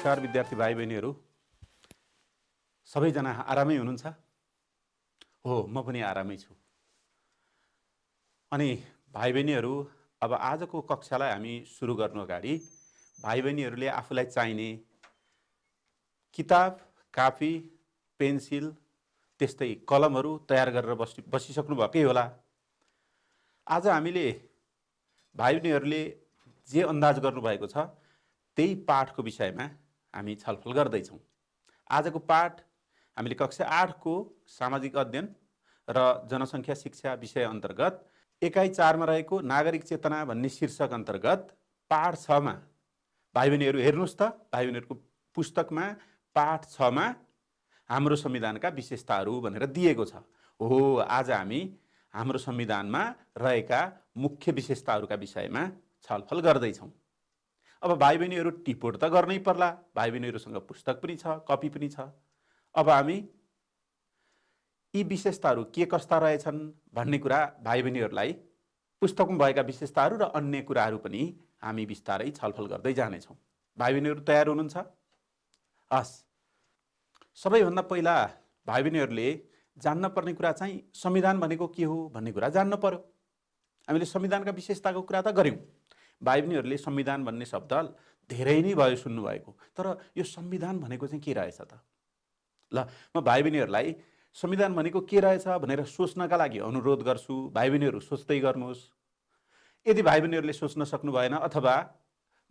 नमस्कार विद्यार्थी भाइ बहिनीहरू, सबैजना आरामै हुनुहुन्छ? हो, म पनि आरामै छु। अनि भाइ बहिनीहरू, अब आजको कक्षालाई हामी सुरु गर्नु अगाडि भाइ बहिनीहरूले आफूलाई चाहिने किताब, कापी, पेन्सिल, त्यस्तै कलमहरू तयार गरेर बसिसक्नु भएकै होला। आज हामीले भाइ बहिनीहरूले जे अन्दाज गर्नुभएको छ त्यही पाठको विषयमा हामी छलफल गर्दैछौँ। आजको पाठ हामीले कक्षा 8 को सामाजिक अध्ययन र जनसङ्ख्या शिक्षा विषय अन्तर्गत एकाइ 4 मा रहेको नागरिक चेतना भन्ने शीर्षक अन्तर्गत पाठ 6 मा भाइ बहिनीहरू हेर्नुहोस् त, भाइ बहिनीहरूको पुस्तकमा पाठ 6 मा हाम्रो संविधानका विशेषताहरू भनेर दिएको छ। हो, आज हामी हाम्रो संविधानमा रहेका मुख्य विशेषताहरूका विषयमा छलफल गर्दैछौँ। अब भाइ बहिनीहरू टिपोट त गर्नै पर्ला, भाइ बहिनीहरूसँग पुस्तक पनि छ, कपी पनि छ। अब हामी यी विशेषताहरू के कस्ता रहेछन् भन्ने कुरा भाइ बहिनीहरूलाई पुस्तकमा भएका विशेषताहरू र अन्य कुराहरू पनि हामी बिस्तारै छलफल गर्दै जानेछौँ। भाइ बहिनीहरू तयार हुनुहुन्छ? हस्, सबैभन्दा पहिला भाइ बहिनीहरूले जान्न पर्ने कुरा चाहिँ संविधान भनेको के हो भन्ने कुरा जान्न पर्यो। हामीले संविधानका विशेषताको कुरा त गऱ्यौँ। भाइ बहिनीहरूले संविधान भन्ने शब्द धेरै नै भयो सुन्नुभएको, तर यो संविधान भनेको चाहिँ के रहेछ त? ल, म भाइ बहिनीहरूलाई संविधान भनेको के रहेछ भनेर सोच्नका लागि अनुरोध गर्छु। भाइ बहिनीहरू सोच्दै गर्नुहोस्। यदि भाइ बहिनीहरूले सोच्न सक्नु भएन अथवा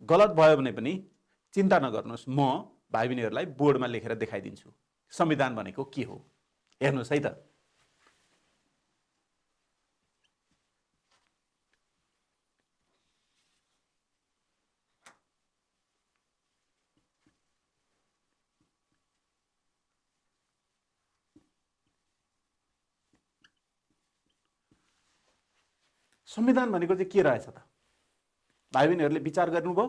गलत भयो भने पनि चिन्ता नगर्नुहोस्, म भाइ बहिनीहरूलाई बोर्डमा लेखेर देखाइदिन्छु संविधान भनेको के हो। हेर्नुहोस् है त। संविधान भनेको चाहिँ के रहेछ त? भाइ बहिनीहरूले विचार गर्नुभयो?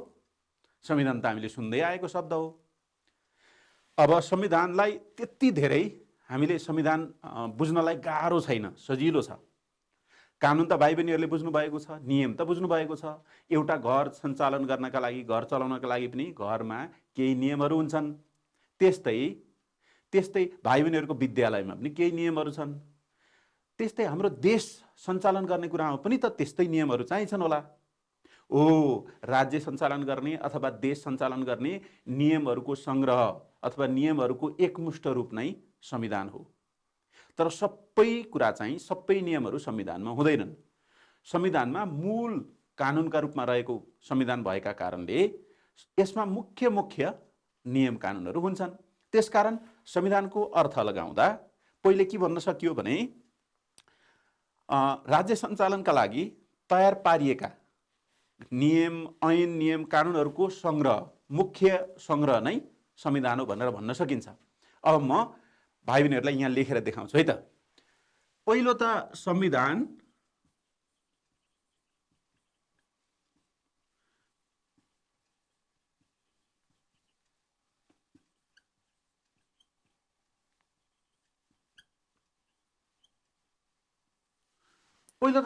संविधान त हामीले सुन्दै आएको शब्द हो। अब संविधानलाई त्यति धेरै हामीले संविधान बुझ्नलाई गाह्रो छैन, सजिलो छ। कानुन त भाइ बहिनीहरूले बुझ्नु भएको छ, नियम त बुझ्नु भएको छ। एउटा घर सञ्चालन गर्नका लागि, घर चलाउनका लागि पनि घरमा केही नियमहरू हुन्छन्। त्यस्तै भाइ बहिनीहरूको विद्यालयमा पनि केही नियमहरू छन्। त्यस्तै हाम्रो देश सञ्चालन गर्ने कुरामा पनि त त्यस्तै नियमहरू चाहिन्छन् होला। राज्य सञ्चालन गर्ने अथवा देश सञ्चालन गर्ने नियमहरूको सङ्ग्रह अथवा नियमहरूको एकमुष्ट रूप नै संविधान हो। तर सबै कुरा चाहिँ, सबै नियमहरू संविधानमा हुँदैनन्। संविधानमा मूल कानुनका रूपमा रहेको संविधान भएका कारणले यसमा मुख्य मुख्य नियम कानुनहरू हुन्छन्। त्यसकारण संविधानको अर्थ लगाउँदा पहिले के भन्न सकियो भने राज्य सञ्चालनका लागि तयार पारिएका नियम, ऐन, नियम, कानुनहरूको सङ्ग्रह, मुख्य सङ्ग्रह नै संविधान हो भनेर भन्न सकिन्छ। अब म भाइ बहिनीहरूलाई यहाँ लेखेर देखाउँछु है त। पहिलो त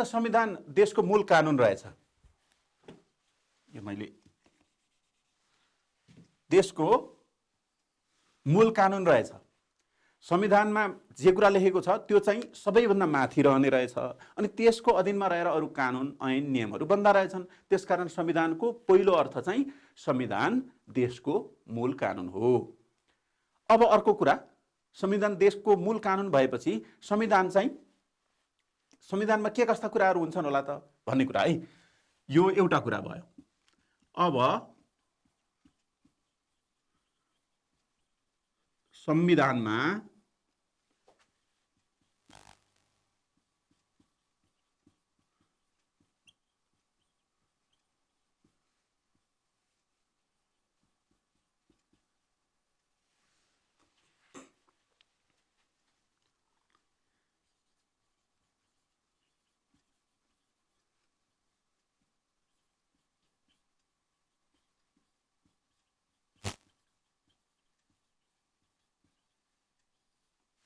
संविधान देशको मूल कानुन रहेछ। यो मैले देशको मूल कानुन रहेछ। संविधानमा जे कुरा लेखेको छ त्यो चाहिँ सबैभन्दा माथि रहने रहेछ। अनि त्यसको अधीनमा रहेर अरू कानुन, ऐन, नियमहरू बन्दा रहेछन्। त्यसकारण संविधानको पहिलो अर्थ चाहिँ संविधान देशको मूल कानुन हो। अब अर्को कुरा, संविधान देशको मूल कानुन भएपछि संविधानमा के कस्ता कुराहरू हुन्छन् होला त भन्ने कुरा है। यो एउटा कुरा भयो। अब संविधानमा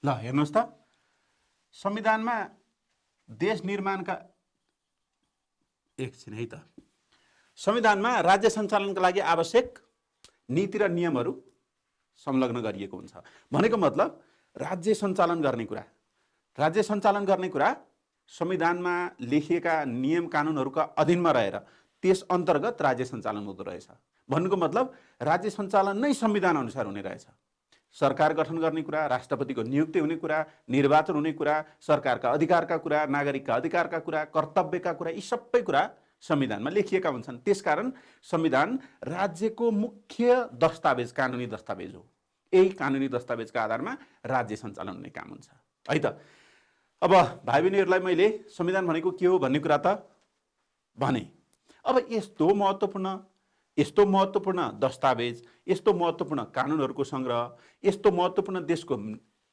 ल हेर्नुहोस् त, संविधानमा देश निर्माणका एकछिन है त। संविधानमा राज्य सञ्चालनका लागि आवश्यक नीति र नियमहरू संलग्न गरिएको हुन्छ। भनेको मतलब राज्य सञ्चालन गर्ने कुरा संविधानमा लेखिएका नियम कानुनहरूका अधीनमा रहेर त्यस अन्तर्गत राज्य सञ्चालन हुँदो रहेछ। भन्नुको मतलब राज्य सञ्चालन नै संविधान अनुसार हुने रहेछ। सरकार गठन गर्ने कुरा, राष्ट्रपतिको नियुक्ति हुने कुरा, निर्वाचन हुने कुरा, सरकारका अधिकारका कुरा, नागरिकका अधिकारका कुरा, कर्तव्यका कुरा, यी सबै कुरा संविधानमा लेखिएका हुन्छन्। त्यसकारण संविधान राज्यको मुख्य दस्तावेज, कानुनी दस्तावेज हो। यही कानुनी दस्तावेजका आधारमा राज्य सञ्चालन हुने काम हुन्छ है त। अब भाइ बहिनीहरूलाई मैले संविधान भनेको के हो भन्ने कुरा त भने। अब यस्तो महत्त्वपूर्ण दस्तावेज, यस्तो महत्त्वपूर्ण कानुनहरूको सङ्ग्रह, यस्तो महत्त्वपूर्ण देशको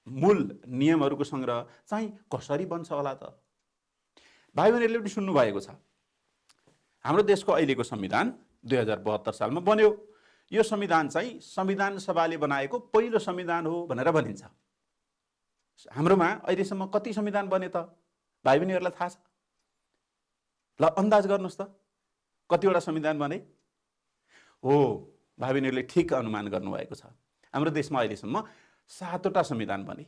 मूल नियमहरूको सङ्ग्रह चाहिँ कसरी बन्छ होला त? भाइ बहिनीहरूले पनि सुन्नुभएको छ, हाम्रो देशको अहिलेको संविधान 2072 सालमा बन्यो। यो संविधान चाहिँ संविधान सभाले बनाएको पहिलो संविधान हो भनेर भनिन्छ। हाम्रोमा अहिलेसम्म कति संविधान बने त भाइ बहिनीहरूलाई थाहा छ? ल अन्दाज गर्नुहोस् त कतिवटा संविधान बने? हो, भाइ बहिनीहरूले ठिक अनुमान गर्नुभएको छ। हाम्रो देशमा अहिलेसम्म 7वटा संविधान बने।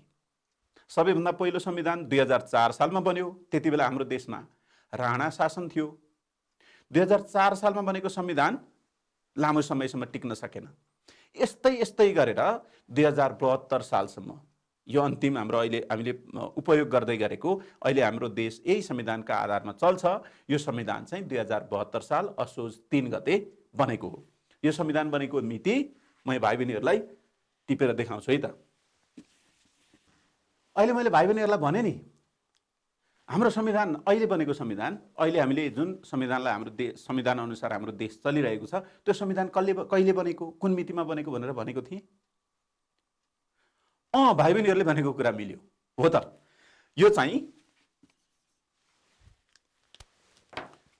सबैभन्दा पहिलो संविधान 2004 सालमा बन्यो। त्यति बेला हाम्रो देशमा राणा शासन थियो। 2004 सालमा बनेको संविधान लामो समयसम्म टिक्न सकेन। यस्तै गरेर 2072 सालसम्म, यो अन्तिम हाम्रो अहिले हामीले उपयोग गर्दै गरेको अहिले हाम्रो देश यही संविधानका आधारमा चल्छ। यो संविधान चाहिँ 2072 साल असोज 3 गते बनेको हो। यो संविधान बनेको मिति म भाइ बहिनीहरूलाई टिपेर देखाउँछु है त। अहिले मैले भाइ बहिनीहरूलाई भने नि, हाम्रो संविधान अहिले बनेको संविधान, अहिले हामीले जुन संविधानलाई हाम्रो संविधान अनुसार हाम्रो देश चलिरहेको छ, त्यो संविधान कहिले बनेको, कुन मितिमा बनेको भनेर भनेको थिएँ। भाइ बहिनीहरूले भनेको कुरा मिल्यो हो त। यो चाहिँ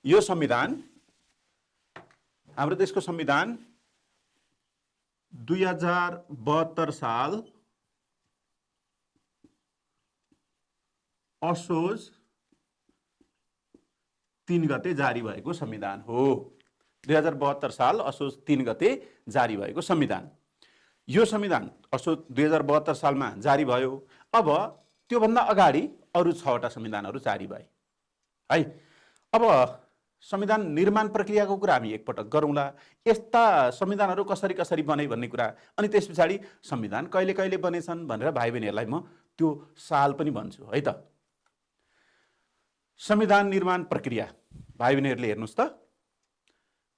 यो संविधान, हाम्रो देशको संविधान 2072 साल असोज 3 गते जारी भएको संविधान हो। 2072 साल असोज 3 गते जारी भएको संविधान। यो संविधान असोज 2072 सालमा जारी भयो। अब त्योभन्दा अगाडि अरू 6वटा संविधानहरू जारी भए है। अब संविधान निर्माण प्रक्रियाको कुरा हामी एकपटक गरौँला। यस्ता संविधानहरू कसरी बने भन्ने कुरा, अनि त्यस पछाडि संविधान कहिले बनेछन् भनेर भाइ बहिनीहरूलाई म त्यो साल पनि भन्छु है त। संविधान निर्माण प्रक्रिया भाइ बहिनीहरूले हेर्नुहोस् त,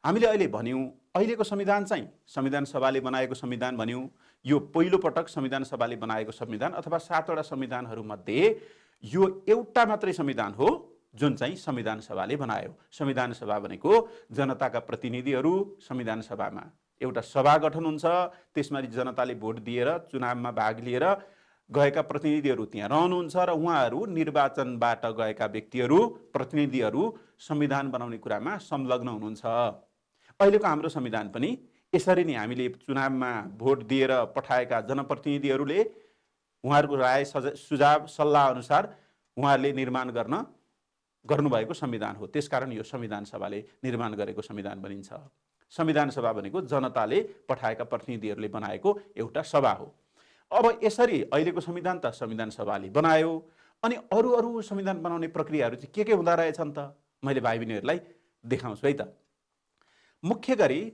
हामीले अहिले भन्यौँ अहिलेको संविधान चाहिँ संविधान सभाले बनाएको संविधान भन्यौँ। यो पहिलो पटक संविधान सभाले बनाएको संविधान अथवा 7वटा संविधानहरूमध्ये यो एउटा मात्रै संविधान हो जुन चाहिँ संविधान सभाले बनायो। संविधान सभा भनेको जनताका प्रतिनिधिहरू, संविधान सभामा एउटा सभा गठन हुन्छ, त्यसमा जनताले भोट दिएर चुनावमा भाग लिएर गएका प्रतिनिधिहरू त्यहाँ रहनुहुन्छ र उहाँहरू निर्वाचनबाट गएका व्यक्तिहरू, प्रतिनिधिहरू संविधान बनाउने कुरामा संलग्न हुनुहुन्छ। अहिलेको हाम्रो संविधान पनि यसरी नै हामीले चुनावमा भोट दिएर पठाएका जनप्रतिनिधिहरूले उहाँहरूको राय, सुझाव, सल्लाह अनुसार उहाँहरूले निर्माण गर्नुभएको संविधान हो। त्यसकारण यो संविधान सभाले निर्माण गरेको संविधान बनिन्छ। संविधान सभा भनेको जनताले पठाएका प्रतिनिधिहरूले बनाएको एउटा सभा हो। अब यसरी अहिलेको संविधान त संविधान सभाले बनायो, अनि अरू संविधान बनाउने प्रक्रियाहरू चाहिँ के हुँदा रहेछन् त मैले भाइ बहिनीहरूलाई देखाउँछु है त। मुख्य गरी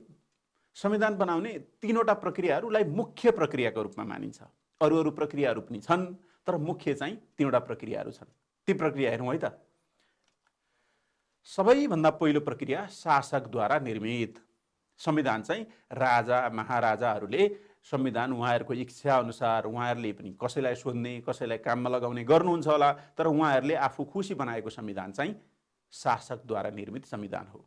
संविधान बनाउने 3वटा प्रक्रियाहरूलाई मुख्य प्रक्रियाको रूपमा मानिन्छ। अरू प्रक्रियाहरू पनि छन्, तर मुख्य चाहिँ 3वटा प्रक्रियाहरू छन्। ती प्रक्रिया हेरौँ है त। सबैभन्दा पहिलो प्रक्रिया शासकद्वारा निर्मित। संविधान चाहिँ राजा महाराजाहरूले संविधान उहाँहरूको इच्छा अनुसार उहाँहरूले पनि कसैलाई सोध्ने, कसैलाई काममा लगाउने गर्नुहुन्छ होला, तर उहाँहरूले आफू खुसी बनाएको संविधान चाहिँ शासकद्वारा निर्मित संविधान हो।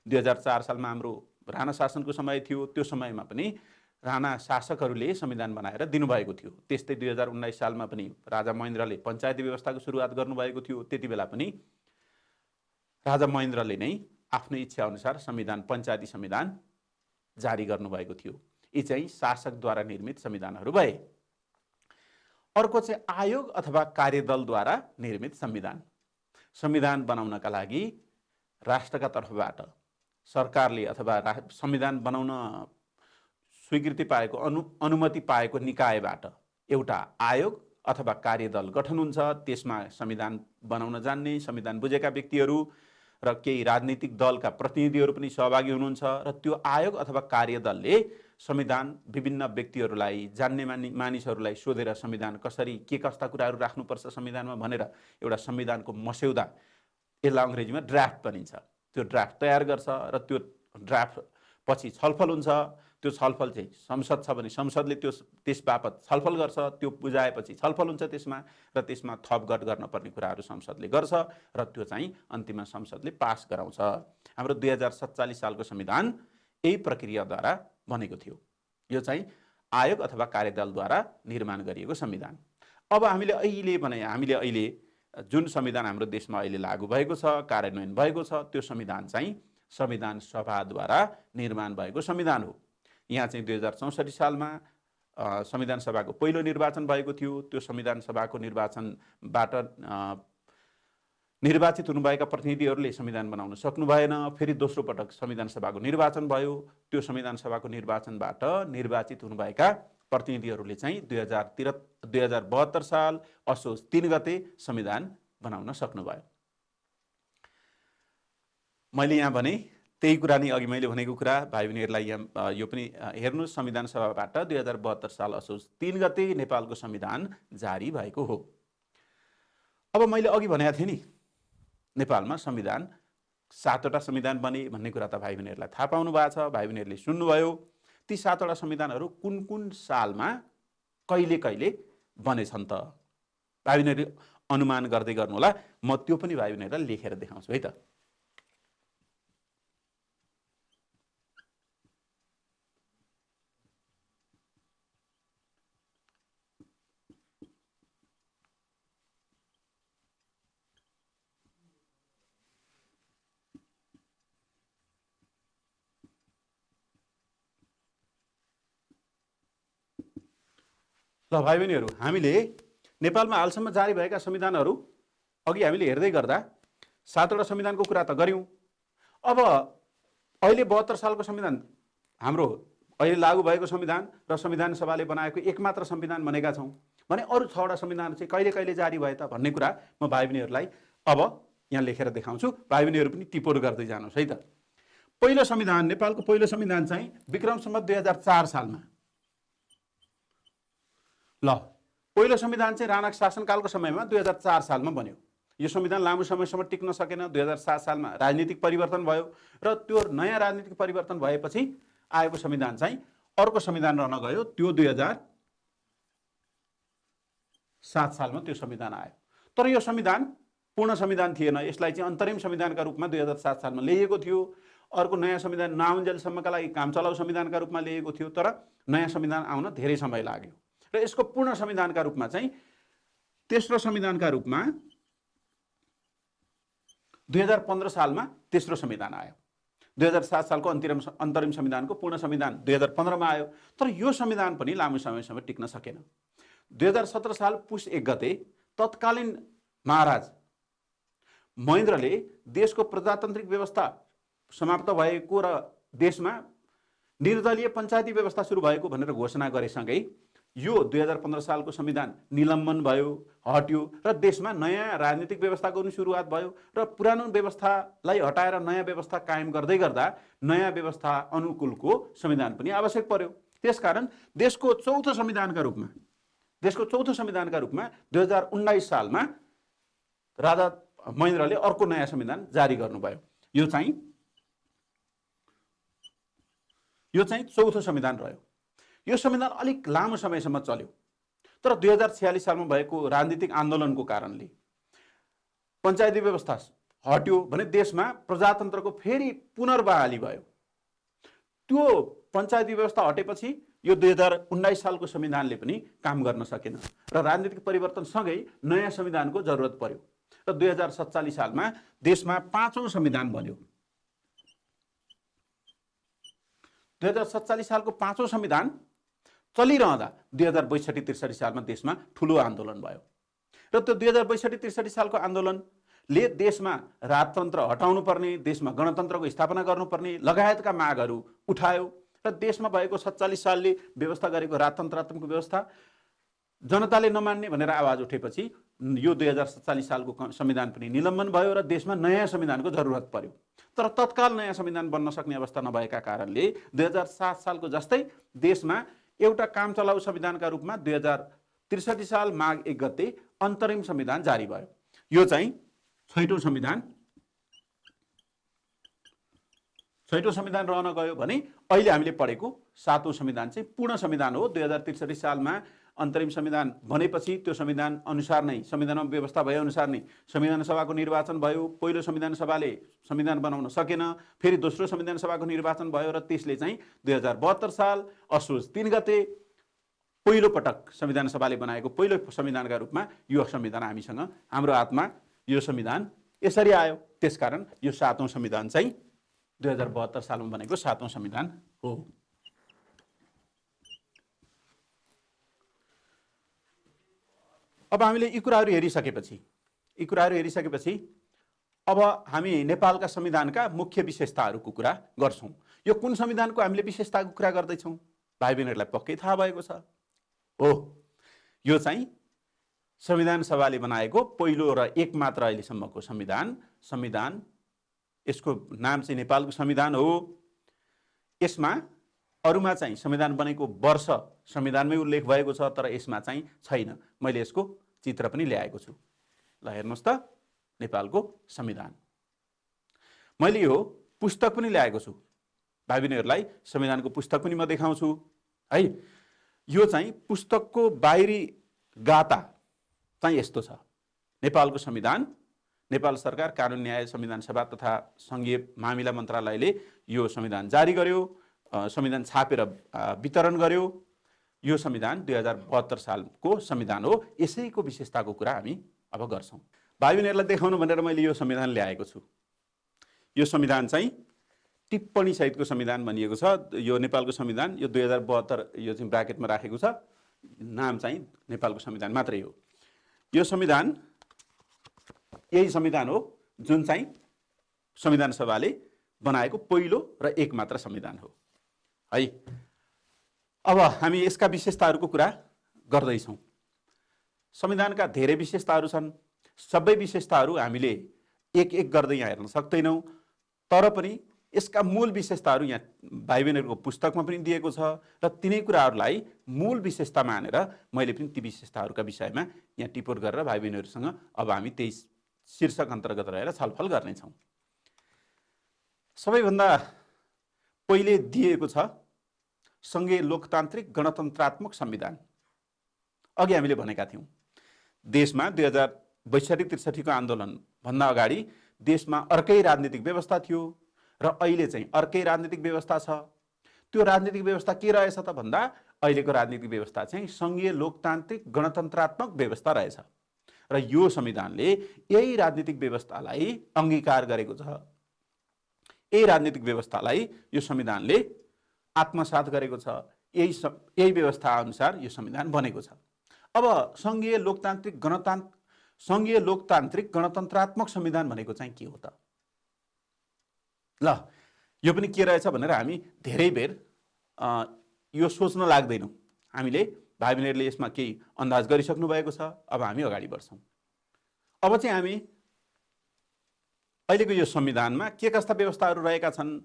2004 सालमा हाम्रो राणा शासनको समय थियो। त्यो समयमा पनि राणा शासकहरूले संविधान बनाएर दिनुभएको थियो। त्यस्तै 2019 सालमा पनि राजा महेन्द्रले पञ्चायती व्यवस्थाको सुरुवात गर्नुभएको थियो। त्यति बेला पनि राजा महेन्द्रले नै आफ्नो इच्छा अनुसार संविधान, पञ्चायती संविधान जारी गर्नुभएको थियो। यी चाहिँ शासकद्वारा निर्मित संविधानहरू भए। अर्को चाहिँ आयोग अथवा कार्यदलद्वारा निर्मित संविधान। संविधान बनाउनका लागि राष्ट्रका तर्फबाट सरकारले अथवा संविधान बनाउन स्वीकृति पाएको अनुमति पाएको निकायबाट एउटा आयोग अथवा कार्यदल गठन हुन्छ। त्यसमा संविधान बनाउन जान्ने, संविधान बुझेका व्यक्तिहरू र केही राजनीतिक दलका प्रतिनिधिहरू पनि सहभागी हुनुहुन्छ र त्यो आयोग अथवा कार्यदलले संविधान विभिन्न व्यक्तिहरूलाई, जान्ने मानिसहरूलाई सोधेर संविधान कसरी के कस्ता कुराहरू राख्नुपर्छ संविधानमा भनेर एउटा संविधानको मस्यौदा, यसलाई अङ्ग्रेजीमा ड्राफ्ट भनिन्छ, त्यो ड्राफ्ट तयार गर्छ र त्यो ड्राफ्ट पछि छलफल हुन्छ। त्यो छलफल चाहिँ संसद छ भने संसदले त्यस बापत छलफल गर्छ, त्यो बुझाएपछि छलफल हुन्छ त्यसमा र त्यसमा थपगट गर्न पर्ने कुराहरू संसदले गर्छ र त्यो चाहिँ अन्तिममा संसदले पास गराउँछ। हाम्रो 2047 सालको संविधान यही प्रक्रियाद्वारा बनेको थियो। यो चाहिँ आयोग अथवा कार्यदलद्वारा निर्माण गरिएको संविधान। अब हामीले अहिले जुन संविधान हाम्रो देशमा अहिले लागू भएको छ, कार्यान्वयन भएको छ, त्यो संविधान चाहिँ संविधान सभाद्वारा निर्माण भएको संविधान हो। यहाँ चाहिँ 2064 सालमा संविधान सभाको पहिलो निर्वाचन भएको थियो। त्यो संविधान सभाको निर्वाचनबाट निर्वाचित हुनुभएका प्रतिनिधिहरूले संविधान बनाउन सक्नु भएन। फेरि दोस्रो पटक संविधान सभाको निर्वाचन भयो। त्यो संविधान सभाको निर्वाचनबाट निर्वाचित हुनुभएका प्रतिनिधिहरूले चाहिँ 2072 साल असोज 3 गते संविधान बनाउन सक्नुभयो। मैले यहाँ भने त्यही कुरा नै अघि मैले भनेको कुरा भाइ बहिनीहरूलाई यहाँ यो पनि हेर्नुहोस्, संविधान सभाबाट 2072 साल असोज 3 गते नेपालको संविधान जारी भएको हो। अब मैले अघि भनेको थिएँ नि, नेपालमा संविधान 7वटा संविधान बने भन्ने कुरा त भाइ बहिनीहरूलाई थाहा पाउनु भएको छ, भाइ बहिनीहरूले सुन्नुभयो। ती 7वटा संविधानहरू कुन कुन सालमा कहिले कहिले बनेछन् त भाइ बहिनीहरू अनुमान गर्दै गर्नु होला। म त्यो पनि भाइ बहिनीहरूलाई लेखेर देखाउँछु है त। ल भाइ बहिनीहरू, हामीले नेपालमा हालसम्म जारी भएका संविधानहरू अघि हामीले हेर्दै गर्दा 7वटा संविधानको कुरा त गऱ्यौँ। अब अहिले 72 सालको संविधान हाम्रो अहिले लागू भएको संविधान र संविधान सभाले बनाएको एकमात्र संविधान भनेका छौँ भने अरू 6वटा संविधान चाहिँ कहिले कहिले जारी भए त भन्ने कुरा म भाइ बहिनीहरूलाई अब यहाँ लेखेर देखाउँछु। भाइ बहिनीहरू पनि टिप्पो गर्दै जानुहोस् है त। पहिलो संविधान, नेपालको पहिलो संविधान चाहिँ विक्रम सम्वत 2004 सालमा। ल, पहिलो संविधान चाहिँ राणाको शासनकालको समयमा 2004 सालमा बन्यो। यो संविधान लामो समयसम्म टिक्न सकेन। 2007 सालमा राजनीतिक परिवर्तन भयो र त्यो नयाँ राजनीतिक परिवर्तन भएपछि आएको संविधान चाहिँ अर्को संविधान रहन गयो। त्यो 2007 सालमा त्यो संविधान आयो। तर यो संविधान पूर्ण संविधान थिएन। यसलाई चाहिँ अन्तरिम संविधानका रूपमा 2007 सालमा ल्याइएको थियो। अर्को नयाँ संविधान नआउन्जेलसम्मका लागि काम चलाउ संविधानका रूपमा ल्याइएको थियो। तर नयाँ संविधान आउन धेरै समय लाग्यो र यसको पूर्ण संविधानका रूपमा चाहिँ तेस्रो संविधानका रूपमा 2015 सालमा तेस्रो संविधान आयो। 2007 सालको अन्तरिम संविधानको पूर्ण संविधान 2015 मा आयो। तर यो संविधान पनि लामो समयसम्म टिक्न सकेन। 2017 साल पुस 1 गते तत्कालीन महाराज महेन्द्रले देशको प्रजातान्त्रिक व्यवस्था समाप्त भएको र देशमा निर्दलीय पञ्चायती व्यवस्था सुरु भएको भनेर घोषणा गरेसँगै यो 2015 सालको संविधान निलम्बन भयो, हट्यो र देशमा नयाँ राजनीतिक व्यवस्थाको पनि सुरुवात भयो र पुरानो व्यवस्थालाई हटाएर नयाँ व्यवस्था कायम गर्दै गर्दा नयाँ व्यवस्था अनुकूलको संविधान पनि आवश्यक पर्यो। त्यसकारण देशको चौथो संविधानका रूपमा 2019 सालमा राजा महेन्द्रले अर्को नयाँ संविधान जारी गर्नुभयो। यो चाहिँ चौथो संविधान रह्यो। यो संविधान अलिक लामो समयसम्म चल्यो। तर 2046 सालमा भएको राजनीतिक आन्दोलनको कारणले पञ्चायती व्यवस्था हट्यो भने देशमा प्रजातन्त्रको फेरि पुनर्बहाली भयो। त्यो पञ्चायती व्यवस्था हटेपछि यो 2019 सालको संविधानले पनि काम गर्न सकेन र राजनीतिक परिवर्तनसँगै नयाँ संविधानको जरुरत पर्यो र 2047 सालमा देशमा 5औं संविधान बन्यो। 2047 सालको 5औं संविधान चलिरहँदा 2062-63 सालमा देशमा ठुलो आन्दोलन भयो र त्यो 2062-63 सालको आन्दोलनले देशमा राजतन्त्र हटाउनु पर्ने, देशमा गणतन्त्रको स्थापना गर्नुपर्ने लगायतका मागहरू उठायो र देशमा भएको 47 सालले व्यवस्था गरेको राजतन्त्रात्मक व्यवस्था जनताले नमान्ने भनेर आवाज उठेपछि यो 2047 सालको संविधान पनि निलम्बन भयो र देशमा नयाँ संविधानको जरुरत पर्यो। तर तत्काल नयाँ संविधान बन्न सक्ने अवस्था नभएका कारणले 2007 सालको जस्तै देशमा एउटा काम चलाउ संविधानका रूपमा 2063 साल माघ 1 गते अन्तरिम संविधान जारी भयो। यो चाहिँ छैटौं संविधान रहन गयो भने अहिले हामीले पढेको 7औं संविधान चाहिँ पूर्ण संविधान हो। 2063 सालमा अन्तरिम संविधान बनेपछि त्यो संविधान अनुसार नै संविधानमा व्यवस्था भए अनुसार नै संविधान सभाको निर्वाचन भयो। पहिलो संविधान सभाले संविधान बनाउन सकेन, फेरि दोस्रो संविधान सभाको निर्वाचन भयो र त्यसले चाहिँ 2072 साल असोज 3 गते पहिलो पटक संविधान सभाले बनाएको पहिलो संविधानका रूपमा यो संविधान हामीसँग हाम्रो हातमा यो संविधान यसरी आयो। त्यसकारण यो 7औं संविधान चाहिँ 2072 सालमा बनेको 7औं संविधान हो। अब हामीले यी कुराहरू हेरिसकेपछि अब हामी नेपालका संविधानका मुख्य विशेषताहरूको कुरा गर्छौं। यो कुन संविधानको हामीले विशेषताको कुरा गर्दैछौं भाइ बहिनीहरूलाई पक्कै थाहा भएको छ हो। यो चाहिँ संविधान सभाले बनाएको पहिलो र एकमात्र अहिलेसम्मको संविधान यसको नाम चाहिँ नेपालको संविधान हो। यसमा अरूमा चाहिँ संविधान बनेको वर्ष संविधानमै उल्लेख भएको छ, तर यसमा चाहिँ छैन। मैले यसको चित्र पनि ल्याएको छु, ल हेर्नुहोस् त, नेपालको संविधान। मैले यो पुस्तक पनि ल्याएको छु, भाइ बहिनीहरूलाई संविधानको पुस्तक पनि म देखाउँछु है। यो चाहिँ पुस्तकको बाहिरी गाता चाहिँ यस्तो छ। नेपालको संविधान, नेपाल सरकार कानुन न्याय संविधान सभा तथा संघीय मामिला मन्त्रालयले यो संविधान जारी गर्यो, संविधान छापेर वितरण गर्यो। यो संविधान 2072 सालको संविधान हो। यसैको विशेषताको कुरा हामी अब गर्छौं। भाइ बहिनीहरूलाई देखाउनु भनेर मैले यो संविधान ल्याएको छु। यो संविधान चाहिँ टिप्पणी सहितको संविधान भनिएको छ। यो नेपालको संविधान, यो 2072 यो चाहिँ ब्राकेटमा राखेको छ, नाम चाहिँ नेपालको संविधान मात्रै हो। यो संविधान यही संविधान हो जुन चाहिँ संविधान सभाले बनाएको पहिलो र एकमात्र संविधान हो है। अब हामी यसका विशेषताहरूको कुरा गर्दैछौँ। संविधानका धेरै विशेषताहरू छन्। सबै विशेषताहरू हामीले एक एक गर्दै यहाँ हेर्न सक्दैनौँ, तर पनि यसका मूल विशेषताहरू यहाँ भाइ बहिनीहरूको पुस्तकमा पनि दिएको छ र तिनै कुराहरूलाई मूल विशेषता मानेर मैले पनि ती विशेषताहरूका विषयमा यहाँ टिप्पणी गरेर भाइ बहिनीहरूसँग अब हामी त्यही शीर्षक अन्तर्गत रहेर छलफल गर्नेछौँ। सबैभन्दा पहिले दिएको छ संघीय लोकतान्त्रिक गणतन्त्रात्मक संविधान। अघि हामीले भनेका थियौँ देशमा 2062-63 को आन्दोलन भन्दा अगाडि देशमा अर्कै राजनीतिक व्यवस्था थियो र अहिले चाहिँ अर्कै राजनीतिक व्यवस्था छ। त्यो राजनीतिक व्यवस्था के रहेछ त भन्दा अहिलेको राजनीतिक व्यवस्था चाहिँ संघीय लोकतान्त्रिक गणतन्त्रात्मक व्यवस्था रहेछ र यो संविधानले यही राजनीतिक व्यवस्थालाई अंगीकार गरेको छ। यही राजनीतिक व्यवस्थालाई यो संविधानले आत्मसात गरेको छ। यही व्यवस्था अनुसार यो संविधान बनेको छ। अब संघीय लोकतान्त्रिक गणतन्त्रात्मक संविधान भनेको चाहिँ के हो त? ल यो पनि के रहेछ भनेर हामी धेरै बेर यो सोच्न लाग्दैनौँ। हामीले भाइ बहिनीहरूले यसमा केही अन्दाज गरिसक्नु भएको छ। अब हामी अगाडि बढ्छौँ। अब चाहिँ हामी अहिलेको यो संविधानमा के कस्ता व्यवस्थाहरू रहेका छन्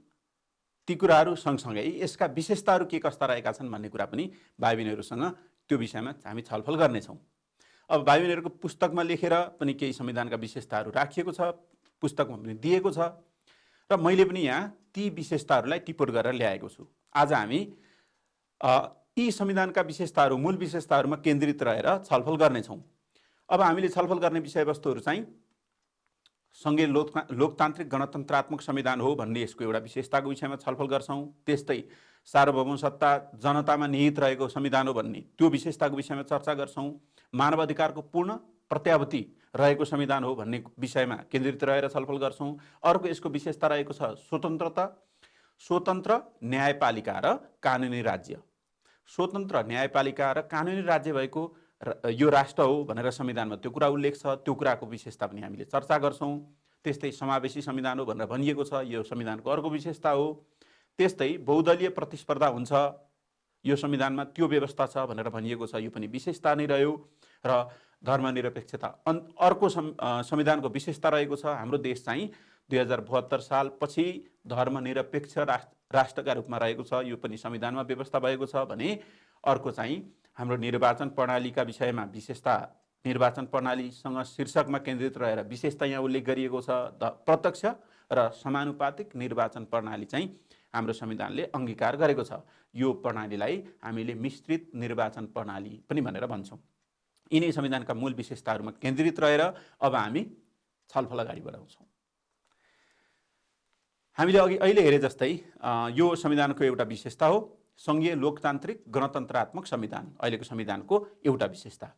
ती कुराहरू सँगसँगै यसका विशेषताहरू के कस्ता रहेका छन् भन्ने कुरा पनि भाइ बहिनीहरूसँग त्यो विषयमा हामी छलफल गर्नेछौँ। अब भाइ बहिनीहरूको पुस्तकमा लेखेर पनि केही संविधानका विशेषताहरू राखिएको छ, पुस्तकमा पनि दिएको छ र मैले पनि यहाँ ती विशेषताहरूलाई टिप्पणी गरेर ल्याएको छु। आज हामी यी संविधानका विशेषताहरू, मूल विशेषताहरूमा केन्द्रित रहेर छलफल गर्नेछौँ। अब हामीले छलफल गर्ने विषयवस्तुहरू चाहिँ संघीय लोकतान्त्रिक गणतन्त्रात्मक संविधान हो भन्ने यसको एउटा विशेषताको विषयमा छलफल गर्छौँ। त्यस्तै सार्वभौम सत्ता जनतामा निहित रहेको संविधान हो भन्ने त्यो विशेषताको विषयमा चर्चा गर्छौँ। मानव अधिकारको पूर्ण प्रत्याभूति रहेको संविधान हो भन्ने विषयमा केन्द्रित रहेर छलफल गर्छौँ। अर्को यसको विशेषता रहेको छ स्वतन्त्र न्यायपालिका र कानुनी राज्य। स्वतन्त्र न्यायपालिका र कानुनी राज्य भएको यो राष्ट्र हो भनेर संविधानमा त्यो कुरा उल्लेख छ। त्यो कुराको विशेषता पनि हामीले चर्चा गर्छौँ। त्यस्तै समावेशी संविधान हो भनेर भनिएको छ, यो संविधानको अर्को विशेषता हो। त्यस्तै बहुदलीय प्रतिस्पर्धा हुन्छ यो संविधानमा, त्यो व्यवस्था छ भनेर भनिएको छ। यो पनि विशेषता नै रह्यो। र धर्मनिरपेक्षता अर्को संविधानको विशेषता रहेको छ। हाम्रो देश चाहिँ 2072 सालपछि धर्मनिरपेक्ष राष्ट्रका रूपमा रहेको छ। यो पनि संविधानमा व्यवस्था भएको छ भने अर्को चाहिँ हाम्रो निर्वाचन प्रणालीका विषयमा विशेषता, निर्वाचन प्रणालीसँग शीर्षकमा केन्द्रित रहेर विशेषता यहाँ उल्लेख गरिएको छ। प्रत्यक्ष र समानुपातिक निर्वाचन प्रणाली चाहिँ हाम्रो संविधानले अंगीकार गरेको छ। यो प्रणालीलाई हामीले मिश्रित निर्वाचन प्रणाली पनि भनेर भन्छौँ। यिनै संविधानका मूल विशेषताहरूमा केन्द्रित रहेर अब हामी छलफल अगाडि बढाउँछौँ। हामीले अहिले हेरे जस्तै यो संविधानको एउटा विशेषता हो संघीय लोकतान्त्रिक गणतन्त्रात्मक संविधान, अहिलेको संविधानको एउटा विशेषता।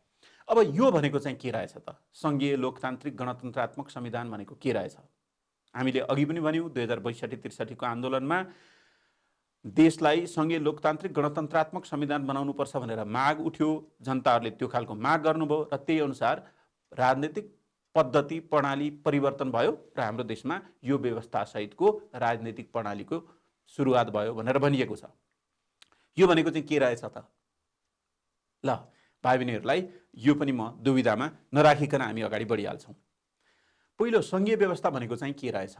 अब यो भनेको चाहिँ के रहेछ त? संघीय लोकतान्त्रिक गणतन्त्रात्मक संविधान भनेको के रहेछ? हामीले अघि पनि भन्यौँ 2062-63 को आन्दोलनमा देशलाई संघीय लोकतान्त्रिक गणतन्त्रात्मक संविधान बनाउनुपर्छ भनेर माग उठ्यो। जनताहरूले त्यो खालको माग गर्नुभयो र त्यही अनुसार राजनीतिक पद्धति प्रणाली परिवर्तन भयो र हाम्रो देशमा यो व्यवस्था सहितको राजनीतिक प्रणालीको सुरुवात भयो भनेर भनिएको छ। यो भनेको चाहिँ के रहेछ त? ल भाइ बहिनीहरूलाई यो पनि म दुविधामा नराखिकन हामी अगाडि बढिहाल्छौँ। पहिलो संघीय व्यवस्था भनेको चाहिँ के रहेछ?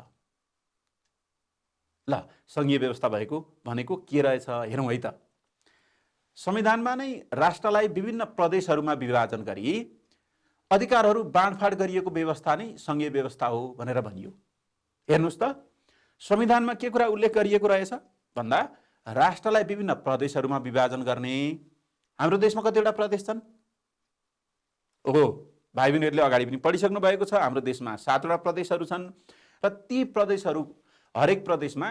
ल संघीय व्यवस्था भनेको के रहेछ हेरौँ है त। संविधानमा नै राष्ट्रलाई विभिन्न प्रदेशहरूमा विभाजन गरी अधिकारहरू बाँडफाँड गरिएको व्यवस्था नै संघीय व्यवस्था हो भनेर भनियो। हेर्नुहोस् त संविधानमा के कुरा उल्लेख गरिएको रहेछ भन्दा राष्ट्रलाई विभिन्न प्रदेशहरूमा विभाजन गर्ने। हाम्रो देशमा कतिवटा प्रदेश छन्? ओहो भाइ बहिनीहरूले अगाडि पनि पढिसक्नु भएको छ। हाम्रो देशमा 7वटा प्रदेशहरू छन् र ती प्रदेशहरू हरेक प्रदेशमा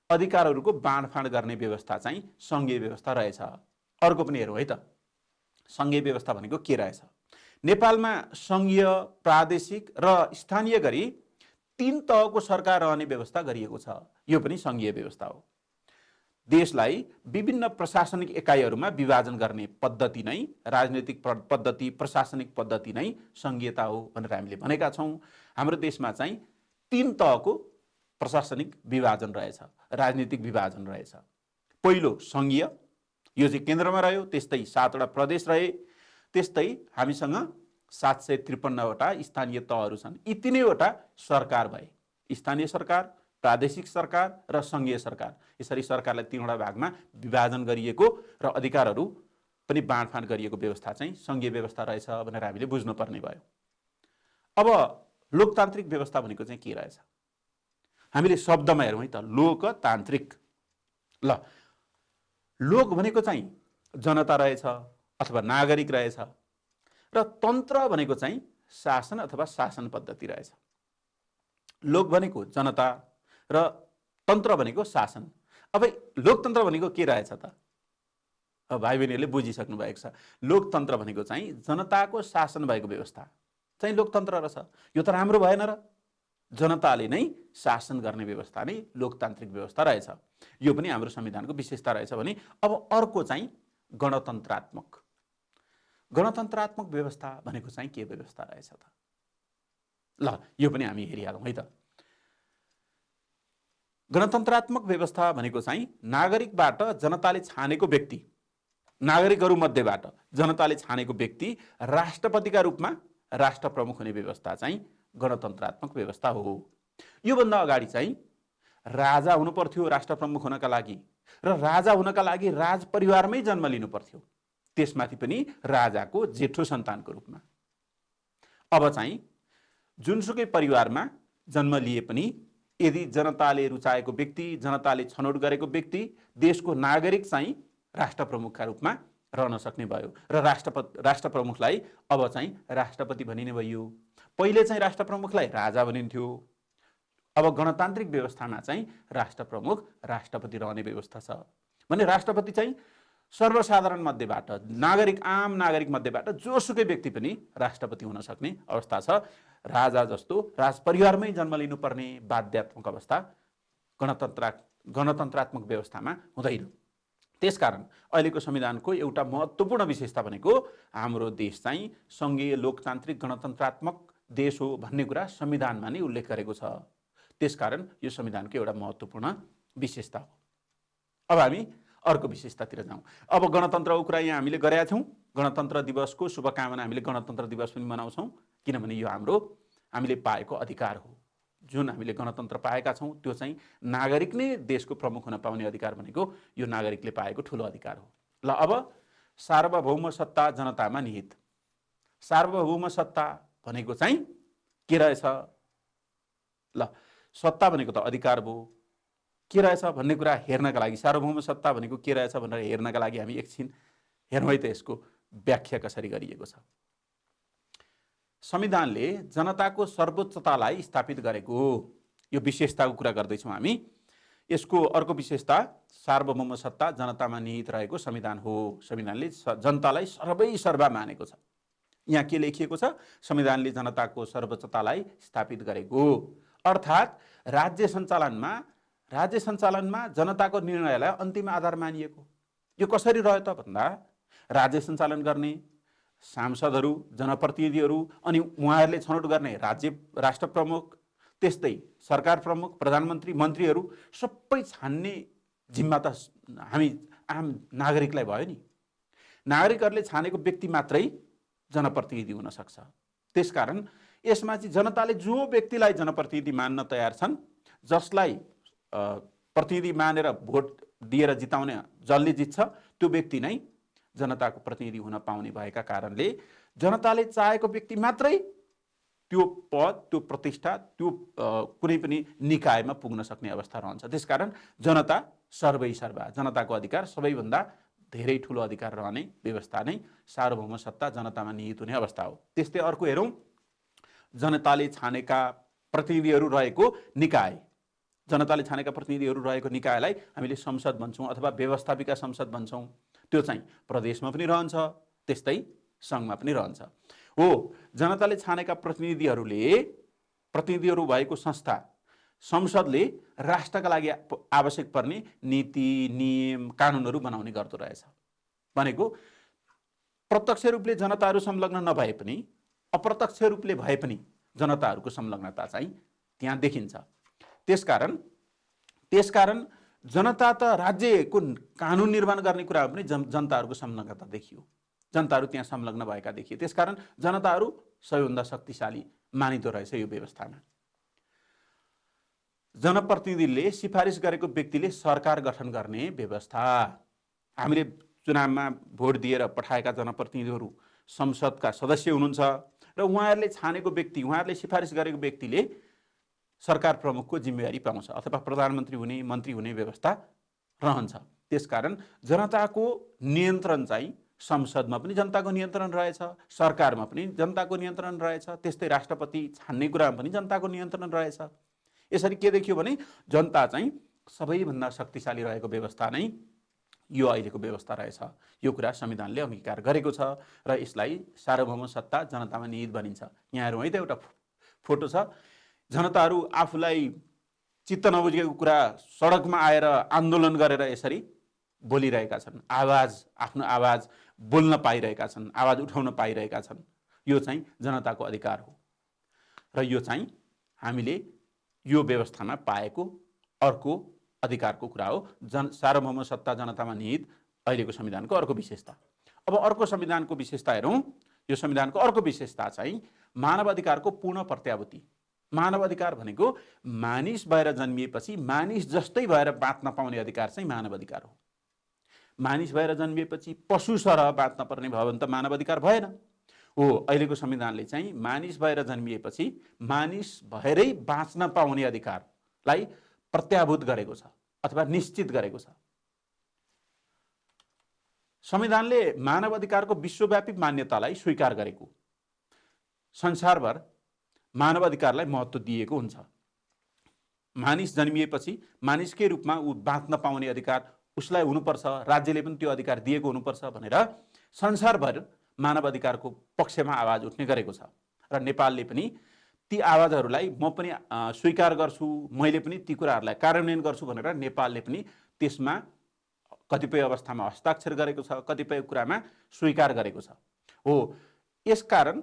अधिकारहरूको बाँडफाँड गर्ने व्यवस्था चाहिँ संघीय व्यवस्था रहेछ। अर्को पनि हेरौँ है त संघीय व्यवस्था भनेको के रहेछ। नेपालमा संघीय, प्रादेशिक र स्थानीय गरी 3 तहको सरकार रहने व्यवस्था गरिएको छ। यो पनि संघीय व्यवस्था हो। देशलाई विभिन्न प्रशासनिक एकाइहरूमा विभाजन गर्ने पद्धति नै, राजनीतिक पद्धति, प्रशासनिक पद्धति नै संघीयता हो भनेर हामीले भनेका छौँ। हाम्रो देशमा चाहिँ 3 तहको प्रशासनिक विभाजन रहेछ, राजनीतिक विभाजन रहेछ। पहिलो संघीय, यो चाहिँ केन्द्रमा रह्यो। त्यस्तै 7वटा प्रदेश रहे। त्यस्तै हामीसँग 753वटा स्थानीय तहहरू छन्। यी 3वटा सरकार भए, स्थानीय सरकार, प्रादेशिक सरकार र संघीय सरकार। यसरी सरकारलाई 3वटा भागमा विभाजन गरिएको र अधिकारहरू पनि बाँडफाँड गरिएको व्यवस्था चाहिँ संघीय व्यवस्था रहेछ भनेर हामीले बुझ्नुपर्ने भयो। अब लोकतान्त्रिक व्यवस्था भनेको चाहिँ के रहेछ? हामीले शब्दमा हेरौँ है त। लोकतान्त्रिक, ल लोक भनेको चाहिँ जनता रहेछ अथवा नागरिक रहेछ र तन्त्र भनेको चाहिँ शासन अथवा शासन पद्धति रहेछ। लोक भनेको जनता र तन्त्र भनेको शासन। अब लोकतन्त्र भनेको के रहेछ त? अब भाइ बहिनीहरूले बुझिसक्नु भएको छ। लोकतन्त्र भनेको चाहिँ जनताको शासन भएको व्यवस्था चाहिँ लोकतन्त्र रहेछ। यो त राम्रो भएन र? जनताले नै शासन गर्ने व्यवस्था नै लोकतान्त्रिक व्यवस्था रहेछ। यो पनि हाम्रो संविधानको विशेषता रहेछ भने अब अर्को चाहिँ गणतन्त्रात्मक। गणतन्त्रात्मक व्यवस्था भनेको चाहिँ के व्यवस्था रहेछ त? ल यो पनि हामी हेरिहालौँ है त। गणतन्त्रात्मक व्यवस्था भनेको चाहिँ नागरिकबाट जनताले छानेको व्यक्ति, नागरिकहरू मध्येबाट जनताले छानेको व्यक्ति राष्ट्रपतिका रूपमा राष्ट्र प्रमुख हुने व्यवस्था चाहिँ गणतन्त्रात्मक व्यवस्था हो। योभन्दा अगाडि चाहिँ राजा हुनु पर्थ्यो राष्ट्र प्रमुख हुनका लागि र राजा हुनका लागि राज परिवारमै जन्म लिनु पर्थ्यो, त्यसमाथि पनि राजाको जेठो सन्तानको रूपमा। अब चाहिँ जुनसुकै परिवारमा जन्म लिए पनि यदि जनताले रुचाएको व्यक्ति, जनताले छनौट गरेको व्यक्ति देशको नागरिक चाहिँ राष्ट्र प्रमुखका रूपमा रहन सक्ने भयो र राष्ट्र प्रमुखलाई अब चाहिँ राष्ट्रपति भनिने भयो। पहिले चाहिँ राष्ट्र प्रमुखलाई राजा भनिन्थ्यो। अब गणतान्त्रिक व्यवस्थामा चाहिँ राष्ट्र प्रमुख राष्ट्रपति रहने व्यवस्था छ भने राष्ट्रपति चाहिँ सर्वसाधारण मध्येबाट, नागरिक, आम नागरिक मध्येबाट जोसुकै व्यक्ति पनि राष्ट्रपति हुन सक्ने अवस्था छ। राजा जस्तो राज परिवारमै जन्म लिनुपर्ने बाध्यात्मक अवस्था गणतन्त्रात्मक व्यवस्थामा हुँदैन। त्यसकारण अहिलेको संविधानको एउटा महत्त्वपूर्ण विशेषता भनेको हाम्रो देश चाहिँ संघीय लोकतान्त्रिक गणतन्त्रात्मक देश हो भन्ने कुरा संविधानमा नै उल्लेख गरेको छ। त्यसकारण यो संविधानको एउटा महत्त्वपूर्ण विशेषता हो। अब हामी अर्को विशेषतातिर जाउँ। अब गणतन्त्रको कुरा यहाँ हामीले गरेका छौँ। गणतन्त्र दिवसको शुभकामना हामीले गणतन्त्र दिवस पनि मनाउँछौँ, किनभने यो हामीले पाएको अधिकार हो। जुन हामीले गणतन्त्र पाएका छौँ त्यो चाहिँ नागरिक नै देशको प्रमुख हुन पाउने अधिकार भनेको यो नागरिकले पाएको ठुलो अधिकार हो। ल अब सार्वभौम सत्ता जनतामा निहित। सार्वभौम सत्ता भनेको चाहिँ के रहेछ? ल सत्ता भनेको त अधिकार भयो, के रहेछ भन्ने कुरा हेर्नका लागि, सार्वभौम सत्ता भनेको के रहेछ भनेर हेर्नका लागि हामी एकछिन हेरौँ है त यसको व्याख्या कसरी गरिएको छ। संविधानले जनताको सर्वोच्चतालाई स्थापित गरेको, यो विशेषताको कुरा गर्दैछौँ हामी। यसको अर्को विशेषता सार्वभौम सत्ता जनतामा निहित रहेको संविधान हो। संविधानले जनतालाई सर्वैसर्वा मानेको छ। यहाँ के लेखिएको छ? संविधानले जनताको सर्वोच्चतालाई स्थापित गरेको, अर्थात् राज्य सञ्चालनमा जनताको निर्णयलाई अन्तिम आधार मानिएको। यो कसरी रह्यो त भन्दा राज्य सञ्चालन गर्ने सांसदहरू, जनप्रतिनिधिहरू, अनि उहाँहरूले छनौट गर्ने राष्ट्र प्रमुख, त्यस्तै सरकार प्रमुख, प्रधानमन्त्री, मन्त्रीहरू सबै छान्ने जिम्मा त हामी आम नागरिकलाई भयो नि। नागरिकहरूले छानेको व्यक्ति मात्रै जनप्रतिनिधि हुन सक्छ। त्यसकारण यसमा चाहिँ जनताले जो व्यक्तिलाई जनप्रतिनिधि मान्न तयार छन्, जसलाई प्रतिनिधि मानेर भोट दिएर जिताउने जसले जित्छ त्यो व्यक्ति नै जनताको प्रतिनिधि हुन पाउने भएका कारणले जनताले चाहेको व्यक्ति मात्रै त्यो पद, त्यो प्रतिष्ठा, त्यो कुनै पनि निकायमा पुग्न सक्ने अवस्था रहन्छ। त्यसकारण जनता सर्वैसर्वा, जनताको अधिकार सबैभन्दा धेरै ठुलो अधिकार रहने व्यवस्था नै सार्वभौम सत्ता जनतामा निहित हुने अवस्था हो। त्यस्तै अर्को हेरौँ, जनताले छानेका प्रतिनिधिहरू रहेको निकाय। जनताले छानेका प्रतिनिधिहरू रहेको निकायलाई हामीले संसद भन्छौँ अथवा व्यवस्थापिका संसद भन्छौँ। त्यो चाहिँ प्रदेशमा पनि रहन्छ, त्यस्तै सङ्घमा पनि रहन्छ। हो, जनताले छानेका प्रतिनिधिहरू भएको संस्था संसदले राष्ट्रका लागि आवश्यक पर्ने नीति, नियम, कानुनहरू बनाउने गर्दो रहेछ। भनेको प्रत्यक्ष रूपले जनताहरू संलग्न नभए पनि अप्रत्यक्ष रूपले भए पनि जनताहरूको संलग्नता चाहिँ त्यहाँ देखिन्छ। त्यसकारण जनता त राज्यको कानुन निर्माण गर्ने कुरामा पनि जनताहरूको संलग्नता देखियो, जनताहरू त्यहाँ संलग्न भएका देखिए। त्यसकारण जनताहरू सबैभन्दा शक्तिशाली मानिदो रहेछ यो व्यवस्थामा। जनप्रतिनिधिले सिफारिस गरेको व्यक्तिले सरकार गठन गर्ने व्यवस्था। हामीले चुनावमा भोट दिएर पठाएका जनप्रतिनिधिहरू संसदका सदस्य हुनुहुन्छ र उहाँहरूले छानेको व्यक्ति, उहाँहरूले सिफारिस गरेको व्यक्तिले सरकार प्रमुखको जिम्मेवारी पाउँछ अथवा प्रधानमन्त्री हुने, मन्त्री हुने व्यवस्था रहन्छ। त्यसकारण जनताको नियन्त्रण चाहिँ संसदमा पनि जनताको नियन्त्रण रहेछ, सरकारमा पनि जनताको नियन्त्रण रहेछ, त्यस्तै राष्ट्रपति छान्ने कुरामा पनि जनताको नियन्त्रण रहेछ। यसरी के देखियो भने जनता चाहिँ सबैभन्दा शक्तिशाली रहेको व्यवस्था नै यो अहिलेको व्यवस्था रहेछ। यो कुरा संविधानले अंगीकार गरेको छ र यसलाई सार्वभौम सत्ता जनतामा निहित भनिन्छ। यहाँ हेरौँ है त, एउटा फोटो छ। जनताहरू आफूलाई चित्त नबुझेको कुरा सडकमा आएर आन्दोलन गरेर यसरी बोलिरहेका छन्, आफ्नो आवाज बोल्न पाइरहेका छन्, आवाज उठाउन पाइरहेका छन्। यो चाहिँ जनताको अधिकार हो र यो चाहिँ हामीले यो व्यवस्थामा पाएको अर्को अधिकारको कुरा हो। सार्वभौम सत्ता जनतामा निहित अहिलेको संविधानको अर्को विशेषता। अब अर्को संविधानको विशेषता हेरौँ। यो संविधानको अर्को विशेषता चाहिँ मानव अधिकारको पूर्ण प्रत्याभूति। मानव अधिकार भनेको मानिस भएर जन्मिएपछि मानिस जस्तै भएर बाँच्न पाउने अधिकार चाहिँ मानव अधिकार हो। मानिस भएर जन्मिएपछि पशु सरह बाँच्न पर्ने भयो भने त मानव अधिकार भएन। हो, अहिलेको संविधानले चाहिँ मानिस भएर जन्मिएपछि मानिस भएरै बाँच्न पाउने अधिकारलाई प्रत्याभूत गरेको छ अथवा निश्चित गरेको छ। संविधानले मानव अधिकारको विश्वव्यापी मान्यतालाई स्वीकार गरेको, संसारभर मानव अधिकारलाई महत्त्व दिएको हुन्छ। मानिस जन्मिएपछि मानिसकै रूपमा ऊ बाँच्न पाउने अधिकार उसलाई हुनुपर्छ, राज्यले पनि त्यो अधिकार दिएको हुनुपर्छ भनेर संसारभर मानव अधिकारको पक्षमा आवाज उठ्ने गरेको छ। र नेपालले पनि ती आवाजहरूलाई म पनि स्वीकार गर्छु, मैले पनि ती कुराहरूलाई कार्यान्वयन गर्छु भनेर नेपालले पनि त्यसमा कतिपय अवस्थामा हस्ताक्षर गरेको छ, कतिपय कुरामा स्वीकार गरेको छ। हो, यसकारण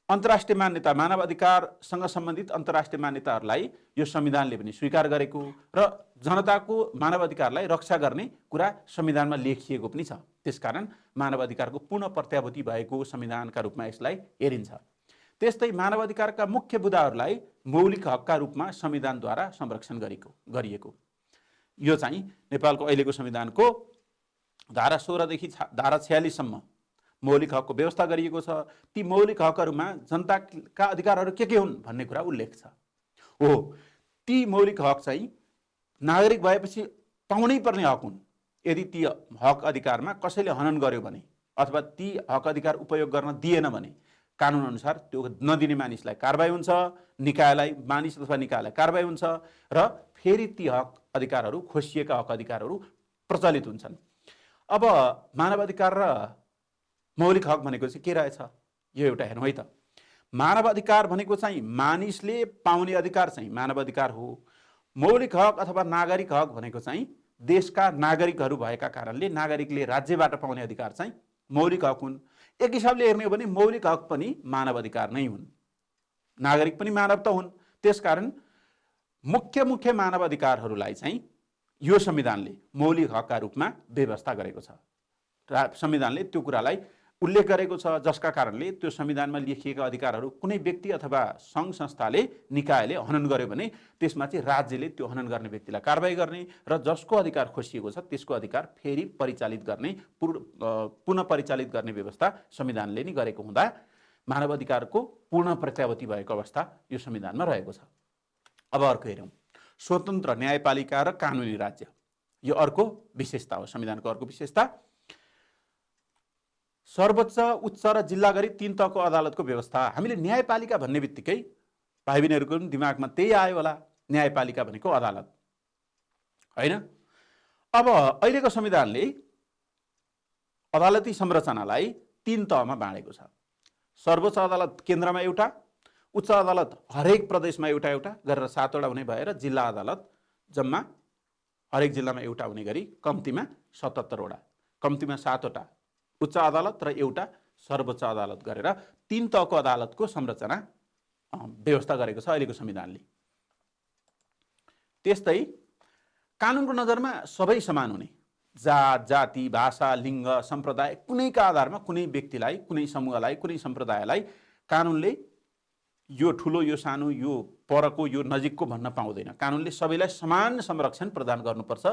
अन्तर्राष्ट्रिय मान्यता, मानव अधिकारसँग सम्बन्धित अन्तर्राष्ट्रिय मान्यताहरूलाई यो संविधानले पनि स्वीकार गरेको र जनताको मानव अधिकारलाई रक्षा गर्ने कुरा संविधानमा लेखिएको पनि छ। त्यसकारण मानव अधिकारको पूर्ण प्रत्याभूति भएको संविधानका रूपमा यसलाई हेरिन्छ। त्यस्तै मानव अधिकारका मुख्य बुँदाहरूलाई मौलिक हकका रूपमा संविधानद्वारा संरक्षण गरिएको। यो चाहिँ नेपालको अहिलेको संविधानको धारा 16 देखि धारा 46 सम्म मौलिक हकको व्यवस्था गरिएको छ। ती मौलिक हकहरूमा जनताका अधिकारहरू के हुन् भन्ने कुरा उल्लेख छ। हो, ती मौलिक हक चाहिँ नागरिक भएपछि पाउनै पर्ने हक हुन्। यदि ती हक अधिकारमा कसैले हनन गर्यो भने अथवा ती हक अधिकार उपयोग गर्न दिएन भने कानुन अनुसार त्यो नदिने मानिसलाई कारबाही हुन्छ, निकायलाई, मानिस अथवा निकायलाई कारबाही हुन्छ र फेरि ती हक अधिकारहरू, खोसिएका हक अधिकारहरू प्रचलित हुन्छन्। अब मानव अधिकार र मौलिक हक भनेको चाहिँ के रहेछ यो एउटा हेर्नु है त। मानव अधिकार भनेको चाहिँ मानिसले पाउने अधिकार चाहिँ मानव अधिकार हो। मौलिक हक अथवा नागरिक हक भनेको चाहिँ देशका नागरिकहरू भएका कारणले नागरिकले राज्यबाट पाउने अधिकार चाहिँ मौलिक हक हुन्। एक हिसाबले हेर्ने हो भने मौलिक हक पनि मानव अधिकार नै हुन्, नागरिक पनि मानव त हुन्। त्यसकारण मुख्य मानव अधिकारहरूलाई चाहिँ यो संविधानले मौलिक हकका रूपमा व्यवस्था गरेको छ। संविधानले त्यो कुरालाई उल्लेख गरेको छ, जसका कारणले त्यो संविधानमा लेखिएका अधिकारहरू कुनै व्यक्ति अथवा सङ्घ संस्थाले, निकायले हनन गर्यो भने त्यसमा चाहिँ राज्यले त्यो हनन गर्ने व्यक्तिलाई कारबाही गर्ने र जसको अधिकार खोसिएको छ त्यसको अधिकार फेरि परिचालित गर्ने, पुनः परिचालित गर्ने व्यवस्था संविधानले नै गरेको हुँदा मानव अधिकारको पूर्ण प्रत्याभूति भएको अवस्था यो संविधानमा रहेको छ। अब अर्को हेरौँ, स्वतन्त्र न्यायपालिका र कानुनी राज्य। यो अर्को विशेषता हो, संविधानको अर्को विशेषता। सर्वोच्च, उच्च र जिल्ला गरी 3 तहको अदालतको व्यवस्था। हामीले न्यायपालिका भन्ने बित्तिकै भाइ बहिनीहरूको दिमागमा त्यही आयो होला, न्यायपालिका भनेको अदालत होइन। अब अहिलेको संविधानले अदालती संरचनालाई 3 तहमा बाँडेको छ। सर्वोच्च अदालत केन्द्रमा एउटा, उच्च अदालत हरेक प्रदेशमा एउटा एउटा गरेर 7 वटा हुने भएर जिल्ला अदालत जम्मा हरेक जिल्लामा एउटा हुने गरी कम्तीमा 77 वटा, कम्तीमा 7 वटा उच्च अदालत र एउटा सर्वोच्च अदालत गरेर 3 तहको अदालतको संरचना व्यवस्था गरेको छ अहिलेको संविधानले। त्यस्तै कानुनको नजरमा सबै समान हुने, जात, जाति, भाषा, लिङ्ग, सम्प्रदाय कुनैका आधारमा कुनै व्यक्तिलाई, कुनै समूहलाई, कुनै सम्प्रदायलाई कानुनले यो ठुलो, यो सानो, यो परको, यो नजिकको भन्न पाउँदैन। कानुनले सबैलाई समान संरक्षण प्रदान गर्नुपर्छ,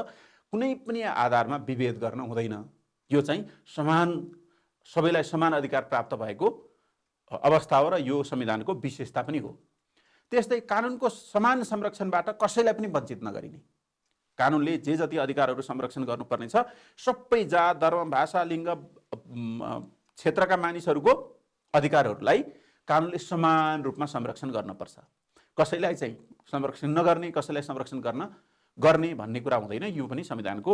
कुनै पनि आधारमा विभेद गर्न हुँदैन। यो चाहिँ सबैलाई समान अधिकार प्राप्त भएको अवस्था हो र यो संविधानको विशेषता पनि हो। त्यस्तै कानुनको समान संरक्षणबाट कसैलाई पनि वञ्चित नगरिने। कानुनले जे जति अधिकारहरू संरक्षण गर्नुपर्ने छ सबै जात, धर्म, भाषा, लिङ्ग, क्षेत्रका मानिसहरूको अधिकारहरूलाई कानुनले समान रूपमा संरक्षण गर्नुपर्छ। कसैलाई चाहिँ संरक्षण नगर्ने, कसैलाई संरक्षण गर्ने भन्ने कुरा हुँदैन। यो पनि संविधानको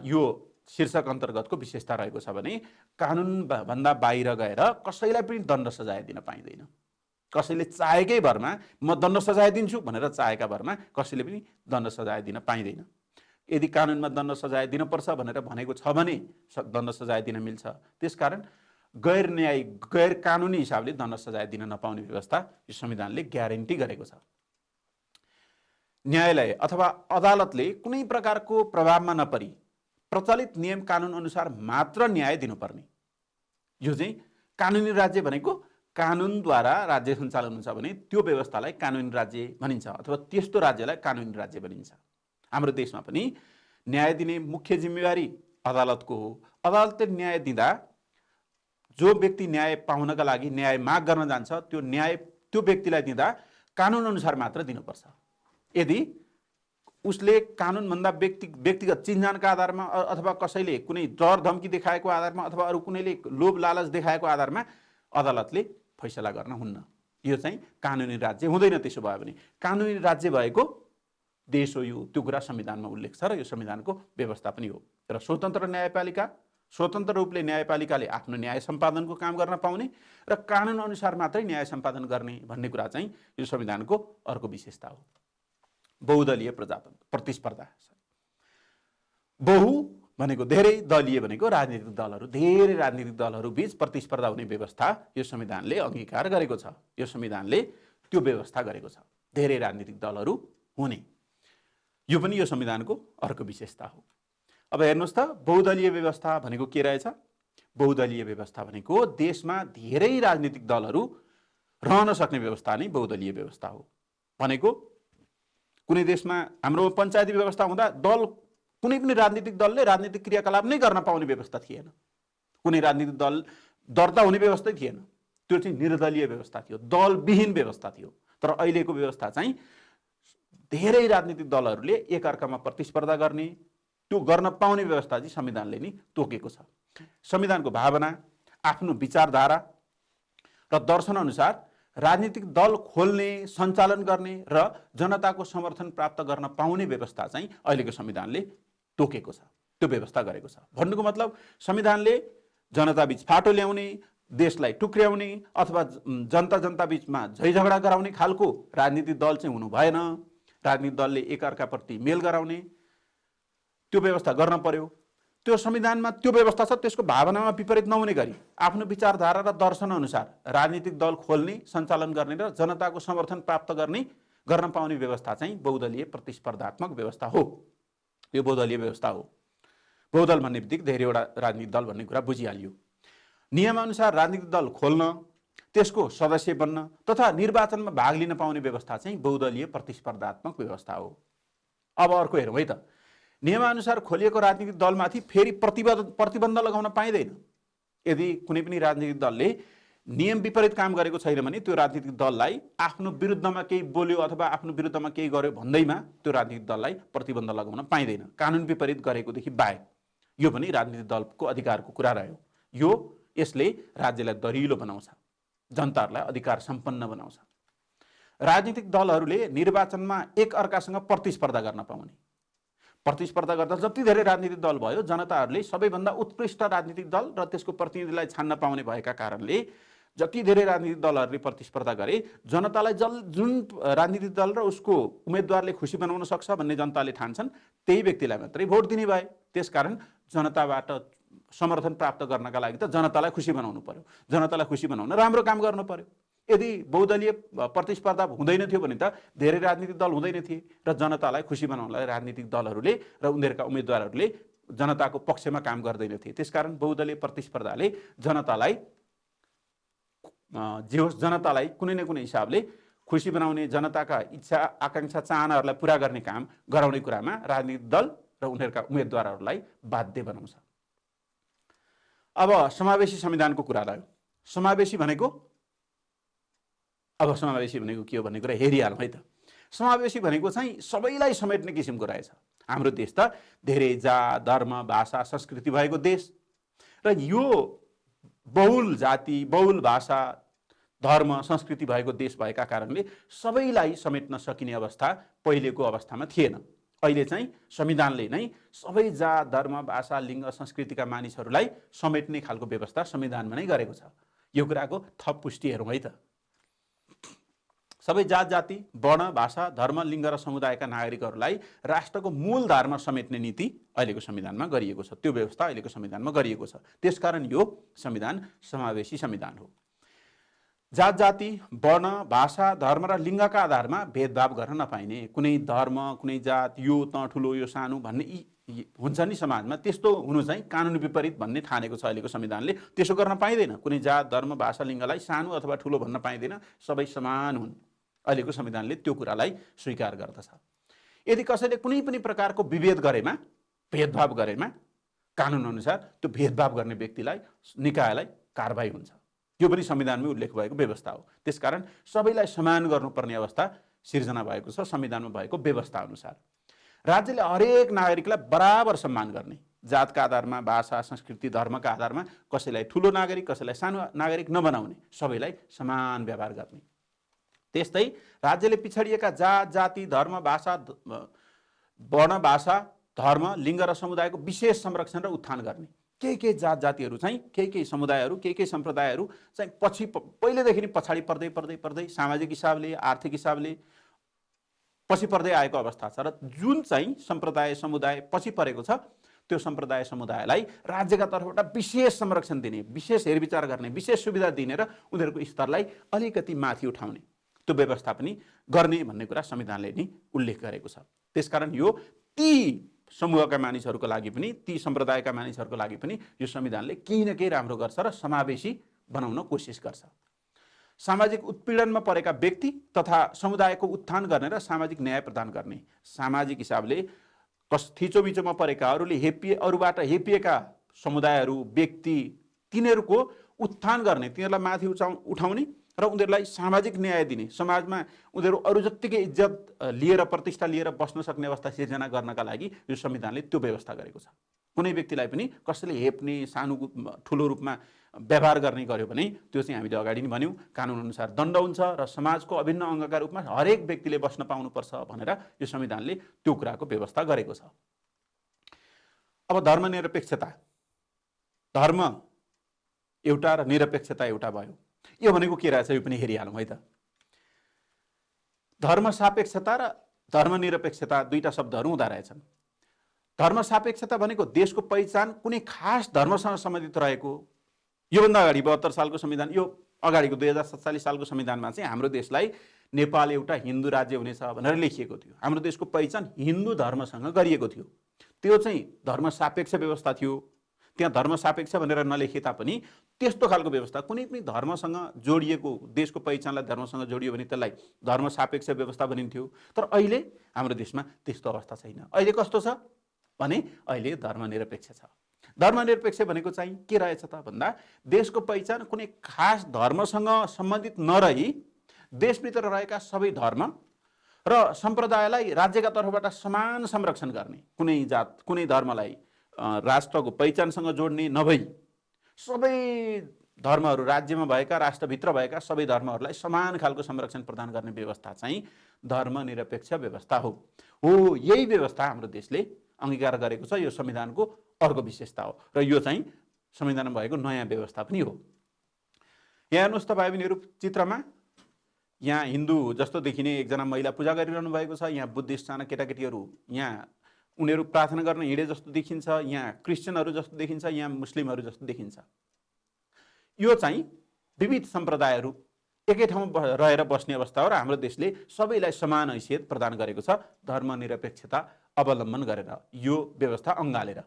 यो शीर्षक अन्तर्गतको विशेषता रहेको छ भने कानुन भन्दा बाहिर गएर कसैलाई पनि दण्ड सजाय दिन पाइँदैन। कसैले चाहेकै भरमा म दण्ड सजाय दिन्छु भनेर चाहेका भरमा कसैले पनि दण्ड सजाय दिन पाइँदैन। यदि कानुनमा दण्ड सजाय दिनुपर्छ भनेर भनेको छ भने दण्ड सजाय दिन मिल्छ। त्यसकारण गैर न्यायिक, गैर कानुनी हिसाबले दण्ड सजाय दिन नपाउने व्यवस्था यो संविधानले ग्यारेन्टी गरेको छ। न्यायालय अथवा अदालतले कुनै प्रकारको प्रभावमा नपरी प्रचलित नियम कानुन अनुसार मात्र न्याय दिनुपर्ने। यो चाहिँ कानुनी राज्य भनेको कानुनद्वारा राज्य सञ्चालन हुन्छ भने त्यो व्यवस्थालाई कानुनी राज्य भनिन्छ अथवा त्यस्तो राज्यलाई कानुनी राज्य भनिन्छ। हाम्रो देशमा पनि न्याय दिने मुख्य जिम्मेवारी अदालतको हो। अदालतले न्याय दिँदा जो व्यक्ति न्याय पाउनका लागि न्याय माग गर्न जान्छ त्यो न्याय त्यो व्यक्तिलाई दिँदा कानुन अनुसार मात्र दिनुपर्छ। यदि उसले कानुनभन्दा व्यक्तिगत चिन्जानका आधारमा अथवा कसैले कुनै डर धम्की देखाएको आधारमा अथवा अरू कुनैले लोभ लालच देखाएको आधारमा अदालतले फैसला गर्न हुन्न। यो चाहिँ कानुनी राज्य हुँदैन। त्यसो भयो भने कानुनी राज्य भएको देश हो यो, त्यो कुरा संविधानमा उल्लेख छ र यो संविधानको व्यवस्था पनि हो। र स्वतन्त्र न्यायपालिका, स्वतन्त्र रूपले न्यायपालिकाले आफ्नो न्याय सम्पादनको काम गर्न पाउने र कानुन अनुसार मात्रै न्याय सम्पादन गर्ने भन्ने कुरा चाहिँ यो संविधानको अर्को विशेषता हो। बहुदलीय प्रतिस्पर्धा। बहु भनेको धेरै, दलीय भनेको राजनीतिक दलहरू, धेरै राजनीतिक दलहरू बीच प्रतिस्पर्धा हुने व्यवस्था यो संविधानले अङ्गीकार गरेको छ। यो संविधानले त्यो व्यवस्था गरेको छ, धेरै राजनीतिक दलहरू हुने। यो पनि यो संविधानको अर्को विशेषता हो। अब हेर्नुहोस् त, बहुदलीय व्यवस्था भनेको के रहेछ? बहुदलीय व्यवस्था भनेको देशमा धेरै राजनीतिक दलहरू रहन सक्ने व्यवस्था नै बहुदलीय व्यवस्था हो। भनेको कुनै देशमा हाम्रो पञ्चायती व्यवस्था हुँदा दल, कुनै पनि राजनीतिक दलले राजनीतिक क्रियाकलाप नै गर्न पाउने व्यवस्था थिएन। कुनै राजनीतिक दल दर्ता हुने व्यवस्थै थिएन। त्यो चाहिँ निर्दलीय व्यवस्था थियो, दलविहीन व्यवस्था थियो। तर अहिलेको व्यवस्था चाहिँ धेरै राजनीतिक दलहरूले एकअर्कामा प्रतिस्पर्धा गर्ने, त्यो गर्न पाउने व्यवस्था चाहिँ संविधानले नै तोकेको छ। संविधानको भावना, आफ्नो विचारधारा र दर्शन अनुसार राजनीतिक दल खोल्ने, सञ्चालन गर्ने र जनताको समर्थन प्राप्त गर्न पाउने व्यवस्था चाहिँ अहिलेको संविधानले तोकेको छ, त्यो व्यवस्था गरेको छ। भन्नुको मतलब संविधानले जनताबीच फाटो ल्याउने, देशलाई टुक्र्याउने अथवा जनता बीचमा झैझगडा गराउने खालको राजनीतिक दल चाहिँ हुनु भएन। राजनीतिक दलले एकअर्काप्रति मेल गराउने त्यो व्यवस्था गर्न पर्यो। त्यो संविधानमा त्यो व्यवस्था छ, त्यसको भावनामा विपरीत नहुने गरी आफ्नो विचारधारा र दर्शन अनुसार राजनीतिक दल खोल्ने, सञ्चालन गर्ने र जनताको समर्थन प्राप्त गर्न पाउने व्यवस्था चाहिँ बहुदलीय प्रतिस्पर्धात्मक व्यवस्था हो। यो बहुदलीय व्यवस्था हो। बहुदल भन्ने बित्तिकै धेरैवटा राजनीतिक दल भन्ने कुरा बुझिहालियो। नियमअनुसार राजनीतिक दल खोल्न, त्यसको सदस्य बन्न तथा निर्वाचनमा भाग लिन पाउने व्यवस्था चाहिँ बहुदलीय प्रतिस्पर्धात्मक व्यवस्था हो। अब अर्को हेरौँ है त। नियमअनुसार खोलिएको राजनीतिक दलमाथि फेरि प्रतिबन्ध लगाउन पाइँदैन। यदि कुनै पनि राजनीतिक दलले नियम विपरीत काम गरेको छैन भने त्यो राजनीतिक दललाई आफ्नो विरुद्धमा केही बोल्यो अथवा आफ्नो विरुद्धमा केही गर्यो भन्दैमा त्यो राजनीतिक दललाई प्रतिबन्ध लगाउन पाइँदैन, कानुन विपरीत गरेकोदेखि बाहेक। यो पनि राजनीतिक दलको अधिकारको कुरा रह्यो। यसले राज्यलाई दरिलो बनाउँछ, जनताहरूलाई अधिकार सम्पन्न बनाउँछ। राजनीतिक दलहरूले निर्वाचनमा एक अर्कासँग प्रतिस्पर्धा गर्न पाउने, प्रतिस्पर्धा गर्दा जति धेरै राजनीतिक दल भयो, जनताहरूले सबैभन्दा उत्कृष्ट राजनीतिक दल र त्यसको प्रतिनिधिलाई छान्न पाउने भएका कारणले जति धेरै राजनीतिक दलहरूले प्रतिस्पर्धा गरे, जनतालाई जुन राजनीतिक दल र उसको उम्मेदवारले खुसी बनाउन सक्छ भन्ने जनताले ठान्छन्, त्यही व्यक्तिलाई मात्रै भोट दिने भए। त्यसकारण जनताबाट समर्थन प्राप्त गर्नका लागि त जनतालाई खुसी बनाउनु पर्यो, जनतालाई खुसी बनाउन राम्रो काम गर्नु पर्यो। यदि बहुदलीय प्रतिस्पर्धा हुँदैन थियो भने त धेरै राजनीतिक दल हुँदैन थिए र जनतालाई खुसी बनाउनलाई राजनीतिक दलहरूले र उनीहरूका उम्मेदवारहरूले जनताको पक्षमा काम गर्दैन थिए। त्यसकारण बहुदलीय प्रतिस्पर्धाले जनतालाई कुनै न कुनै हिसाबले खुसी बनाउने, जनताका इच्छा आकांक्षा चाहनाहरूलाई पुरा गर्ने काम गराउने कुरामा राजनीतिक दल र उनीहरूका उम्मेदवारहरूलाई बाध्य बनाउँछ। अब समावेशी संविधानको कुरा रह्यो। समावेशी भनेको के हो भन्ने कुरा हेरिहालौँ है त। समावेशी भनेको चाहिँ सबैलाई समेट्ने किसिमको रहेछ। हाम्रो देश त धेरै जात, धर्म, भाषा, संस्कृति भएको देश र यो बहुल जाति, बहुल भाषा, धर्म, संस्कृति भएको देश भएका कारणले सबैलाई समेट्न सकिने अवस्था पहिलेको अवस्थामा थिएन। अहिले चाहिँ संविधानले नै सबै जात, धर्म, भाषा, लिङ्ग, संस्कृतिका मानिसहरूलाई समेट्ने खालको व्यवस्था संविधानमा नै गरेको छ। यो कुराको थप पुष्टि हेरौँ है त। सबै जात जाति, वर्ण, भाषा, धर्म, लिङ्ग र समुदायका नागरिकहरूलाई राष्ट्रको मूल धारमा समेट्ने नीति अहिलेको संविधानमा गरिएको छ। त्यो व्यवस्था अहिलेको संविधानमा गरिएको छ। त्यसकारण यो संविधान समावेशी संविधान हो। जात जाति, वर्ण, भाषा, धर्म र लिङ्गका आधारमा भेदभाव गर्न नपाइने, कुनै धर्म, कुनै जात, यो त ठुलो यो सानो भन्ने हुन्छ नि समाजमा, त्यस्तो हुनु चाहिँ कानुन विपरीत भन्ने ठानेको छ अहिलेको संविधानले। त्यसो गर्न पाइँदैन। कुनै जात, धर्म, भाषा, लिङ्गलाई सानो अथवा ठुलो भन्न पाइँदैन। सबै समान हुन्। अहिलेको संविधानले त्यो कुरालाई स्वीकार गर्दछ। यदि कसैले कुनै पनि प्रकारको विभेद गरेमा, भेदभाव गरेमा, कानुन अनुसार त्यो भेदभाव गर्ने व्यक्तिलाई, निकायलाई कारबाही हुन्छ। यो पनि संविधानमै उल्लेख भएको व्यवस्था हो। त्यसकारण सबैलाई समान गर्नुपर्ने अवस्था सिर्जना भएको छ संविधानमा भएको व्यवस्था अनुसार। राज्यले हरेक नागरिकलाई बराबर सम्मान गर्ने, जातका आधारमा, भाषा, संस्कृति, धर्मका आधारमा कसैलाई ठुलो नागरिक, कसैलाई सानो नागरिक नबनाउने, सबैलाई समान व्यवहार गर्ने। त्यस्तै राज्यले पिछडिएका जात जाति, धर्म, भाषा, वर्ण, भाषा, धर्म, लिङ्ग र समुदायको विशेष संरक्षण र उत्थान गर्ने। केही जात जातिहरू चाहिँ, केही समुदायहरू, केही सम्प्रदायहरू चाहिँ पहिलेदेखि नै पछाडि पर्दै सामाजिक हिसाबले, आर्थिक हिसाबले पछि पर्दै आएको अवस्था छ र जुन चाहिँ सम्प्रदाय, समुदाय पछि परेको छ त्यो सम्प्रदाय समुदायलाई राज्यका तर्फबाट विशेष संरक्षण दिने, विशेष हेरविचार गर्ने, विशेष सुविधा दिने र उनीहरूको स्तरलाई अलिकति माथि उठाउने त्यो व्यवस्था पनि गर्ने भन्ने कुरा संविधानले नि उल्लेख गरेको छ। त्यसकारण यो ती समूहका मानिसहरूको लागि पनि, ती सम्प्रदायका मानिसहरूको लागि पनि यो संविधानले केही न केही राम्रो गर्छ र समावेशी बनाउन कोसिस गर्छ। सामाजिक उत्पीडनमा परेका व्यक्ति तथा समुदायको उत्थान गर्ने र सामाजिक न्याय प्रदान गर्ने, सामाजिक हिसाबले थिचोमिचोमा परेकाहरूले अरूबाट हेपिएका समुदायहरू, व्यक्ति, तिनीहरूको उत्थान गर्ने, तिनीहरूलाई माथि उठाउने र उनीहरूलाई सामाजिक न्याय दिने, समाजमा उनीहरू अरू जत्तिकै इज्जत लिएर, प्रतिष्ठा लिएर बस्न सक्ने अवस्था सिर्जना गर्नका लागि यो संविधानले त्यो व्यवस्था गरेको छ। कुनै व्यक्तिलाई पनि कसैले हेप्ने, सानो ठुलो रूपमा व्यवहार गर्ने गर्यो भने त्यो चाहिँ हामीले अगाडि नै भन्यौँ कानुनअनुसार दण्ड हुन्छ र समाजको अभिन्न अङ्गका रूपमा हरेक व्यक्तिले बस्न पाउनुपर्छ भनेर यो संविधानले त्यो कुराको व्यवस्था गरेको छ। अब धर्मनिरपेक्षता, धर्म एउटा र निरपेक्षता एउटा भयो। यो भनेको के रहेछ यो पनि हेरिहालौँ है त। धर्मसापेक्षता र धर्मनिरपेक्षता दुईटा शब्दहरू हुँदो रहेछन्। धर्मसापेक्षता भनेको देशको पहिचान कुनै खास धर्मसँग सम्बन्धित रहेको। योभन्दा अगाडि 72 सालको संविधान, यो अगाडिको 2047 सालको संविधानमा चाहिँ हाम्रो देशलाई नेपाल एउटा हिन्दू राज्य हुनेछ भनेर लेखिएको थियो। हाम्रो देशको पहिचान हिन्दू धर्मसँग गरिएको थियो। त्यो चाहिँ धर्मसापेक्ष व्यवस्था थियो। त्यहाँ धर्मसापेक्ष भनेर नलेखे तापनि त्यस्तो खालको व्यवस्था, कुनै पनि धर्मसँग जोडिएको, देशको पहिचानलाई धर्मसँग जोडियो भने त्यसलाई धर्मसापेक्ष व्यवस्था भनिन्थ्यो। तर अहिले हाम्रो देशमा त्यस्तो अवस्था छैन। अहिले कस्तो छ भने अहिले धर्मनिरपेक्ष छ। धर्मनिरपेक्ष भनेको चाहिँ के रहेछ त भन्दा देशको पहिचान कुनै खास धर्मसँग सम्बन्धित नरही देशभित्र रहेका सबै धर्म र सम्प्रदायलाई राज्यका तर्फबाट समान संरक्षण गर्ने, कुनै जात, कुनै धर्मलाई राष्ट्रको पहिचानसँग जोड्ने नभई सबै धर्महरू, राज्यमा भएका, राष्ट्रभित्र भएका सबै धर्महरूलाई समान खालको संरक्षण प्रदान गर्ने व्यवस्था चाहिँ धर्मनिरपेक्ष व्यवस्था हो। यही व्यवस्था हाम्रो देशले अंगीकार गरेको छ। यो संविधानको अर्को विशेषता हो र यो चाहिँ संविधानमा भएको नयाँ व्यवस्था पनि हो। यहाँ हेर्नुहोस् त भाइ बहिनीहरू, चित्रमा यहाँ हिन्दू जस्तो देखिने एकजना महिला पूजा गरिरहनु भएको छ। यहाँ बुद्धिस्ट साना केटाकेटीहरू यहाँ उनीहरू प्रार्थना गर्न हिँडे जस्तो देखिन्छ। यहाँ क्रिस्चियनहरू जस्तो देखिन्छ, यहाँ मुस्लिमहरू जस्तो देखिन्छ। यो चाहिँ विविध सम्प्रदायहरू एकै ठाउँमा रहेर बस्ने अवस्था हो र हाम्रो देशले सबैलाई समान हैसियत प्रदान गरेको छ धर्मनिरपेक्षता अवलम्बन गरेर, यो व्यवस्था अँगालेर।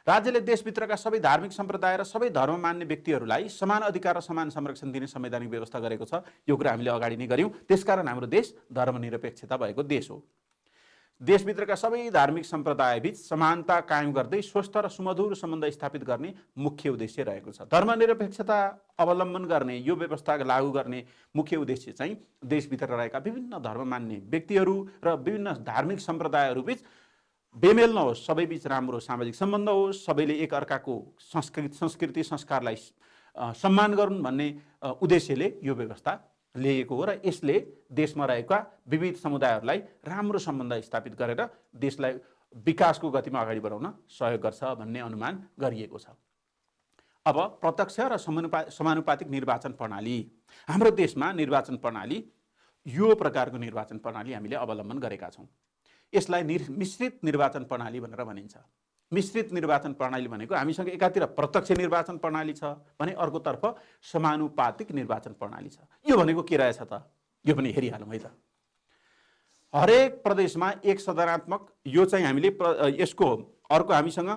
राज्यले देशभित्रका सबै धार्मिक सम्प्रदाय र सबै धर्म मान्ने व्यक्तिहरूलाई समान अधिकार र समान संरक्षण दिने संवैधानिक व्यवस्था गरेको छ। यो कुरा हामीले अगाडि नै गर्यौँ। त्यसकारण हाम्रो देश धर्मनिरपेक्षता भएको देश हो। देशभित्रका सबै धार्मिक सम्प्रदायबीच समानता कायम गर्दै स्वस्थ र सुमधुर सम्बन्ध स्थापित गर्ने मुख्य उद्देश्य रहेको छ। धर्मनिरपेक्षता अवलम्बन गर्ने, यो व्यवस्था लागू गर्ने मुख्य उद्देश्य चाहिँ देशभित्र रहेका विभिन्न धर्म मान्ने व्यक्तिहरू र विभिन्न धार्मिक सम्प्रदायहरूबीच बेमेल नहोस्, सबैबीच राम्रो सामाजिक सम्बन्ध होस्, सबैले एक अर्काको संस्कृति संस्कारलाई सम्मान गरून् भन्ने उद्देश्यले यो व्यवस्था ल्याएको हो र यसले देशमा रहेका विविध समुदायहरूलाई राम्रो सम्बन्ध स्थापित गरेर देशलाई विकासको गतिमा अगाडि बढाउन सहयोग गर्छ भन्ने अनुमान गरिएको छ। अब प्रत्यक्ष र समानुपातिक निर्वाचन प्रणाली, हाम्रो देशमा निर्वाचन प्रणाली यो प्रकारको निर्वाचन प्रणाली हामीले अवलम्बन गरेका छौँ। यसलाई मिश्रित निर्वाचन प्रणाली भनेर भनिन्छ। मिश्रित निर्वाचन प्रणाली भनेको हामीसँग एकातिर प्रत्यक्ष निर्वाचन प्रणाली छ भने अर्कोतर्फ समानुपातिक निर्वाचन प्रणाली छ। यो भनेको के रहेछ त यो पनि हेरिहालौँ है त। हरेक प्रदेशमा एक सदनात्मक, यो चाहिँ हामीले यसको अर्को हामीसँग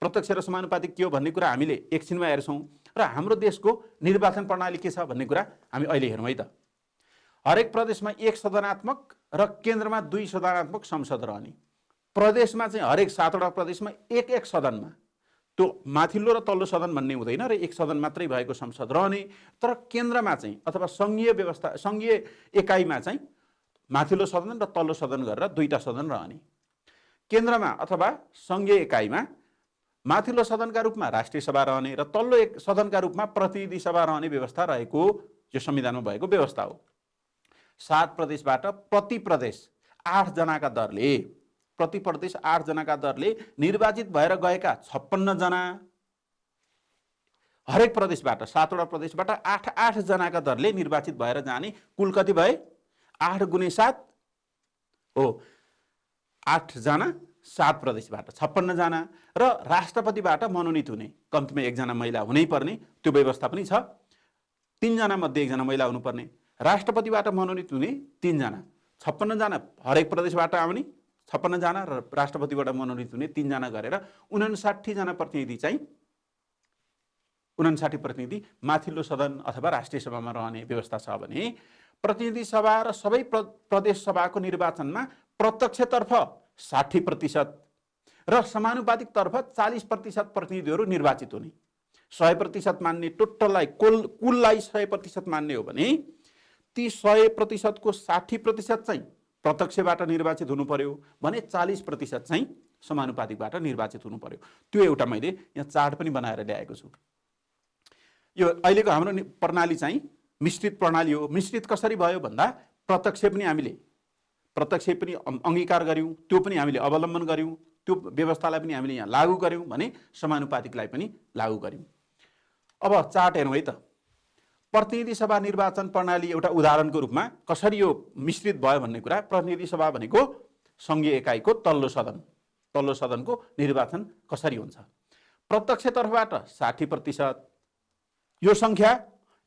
प्रत्यक्ष र समानुपातिक के हो भन्ने कुरा हामीले एकछिनमा हेर्छौँ र हाम्रो देशको निर्वाचन प्रणाली के छ भन्ने कुरा हामी अहिले हेरौँ है त। हरेक प्रदेशमा एक सदनात्मक र केन्द्रमा 2 सदनात्मक संसद रहने। प्रदेशमा चाहिँ हरेक 7वटा प्रदेशमा एक सदनमा, त्यो माथिल्लो र तल्लो सदन भन्ने हुँदैन र एक सदन मात्रै भएको संसद रहने। तर केन्द्रमा चाहिँ अथवा सङ्घीय व्यवस्था, सङ्घीय एकाइमा चाहिँ माथिल्लो सदन र तल्लो सदन गरेर 2टा सदन रहने। केन्द्रमा अथवा सङ्घीय एकाइमा माथिल्लो सदनका रूपमा राष्ट्रिय सभा रहने र तल्लो एक सदनका रूपमा प्रतिनिधि सभा रहने व्यवस्था रहेको यो संविधानमा भएको व्यवस्था हो। 7 प्रदेशबाट प्रति प्रदेश 8 जनाका दरले, प्रति प्रदेश 8 जनाका दरले निर्वाचित भएर गएका 56 जना, हरेक प्रदेशबाट 7वटा प्रदेशबाट 8 जनाका दरले निर्वाचित भएर जाने, कुल कति भए 8 गुणे 7 हो 8 जना 7 प्रदेशबाट 56 जना र राष्ट्रपतिबाट मनोनित हुने कम्तीमा 1 जना महिला हुनै पर्ने त्यो व्यवस्था पनि छ। 3 जना मध्ये 1 जना महिला हुनुपर्ने, राष्ट्रपतिबाट मनोनित हुने 3 जना, 56 जना हरेक प्रदेशबाट आउने 56 जना र राष्ट्रपतिबाट मनोनित हुने 3 जना गरेर 59 जना प्रतिनिधि चाहिँ 59 प्रतिनिधि माथिल्लो सदन अथवा राष्ट्रिय सभामा रहने व्यवस्था छ भने प्रतिनिधि सभा र सबै प्रदेश सभाको निर्वाचनमा प्रत्यक्षतर्फ 60% र समानुपातिकतर्फ 40% प्रतिनिधिहरू निर्वाचित हुने। 100% मान्ने टोटललाई कुललाई 100% मान्ने हो भने ती 100% को 60% चाहिँ प्रत्यक्षबाट निर्वाचित हुनु पर्यो भने 40% चाहिँ समानुपातिकबाट निर्वाचित हुनु पर्यो। त्यो एउटा मैले यहाँ चार्ट पनि बनाएर ल्याएको छु। यो अहिलेको हाम्रो प्रणाली चाहिँ मिश्रित प्रणाली हो। मिश्रित कसरी भयो भन्दा प्रत्यक्ष पनि हामीले अंगीकार गर्यौं, त्यो पनि हामीले अवलम्बन गर्यौं, त्यो व्यवस्थालाई पनि हामीले यहाँ लागू गर्यौं भने समानुपातिकलाई पनि लागू गर्यौं। अब चार्ट हेरौँ है त। प्रतिनिधि सभा निर्वाचन प्रणाली एउटा उदाहरणको रूपमा कसरी यो मिश्रित भयो भन्ने कुरा। प्रतिनिधि सभा भनेको संघीय एकाइको तल्लो सदनको निर्वाचन कसरी हुन्छ। प्रत्यक्षतर्फबाट 60%, यो संख्या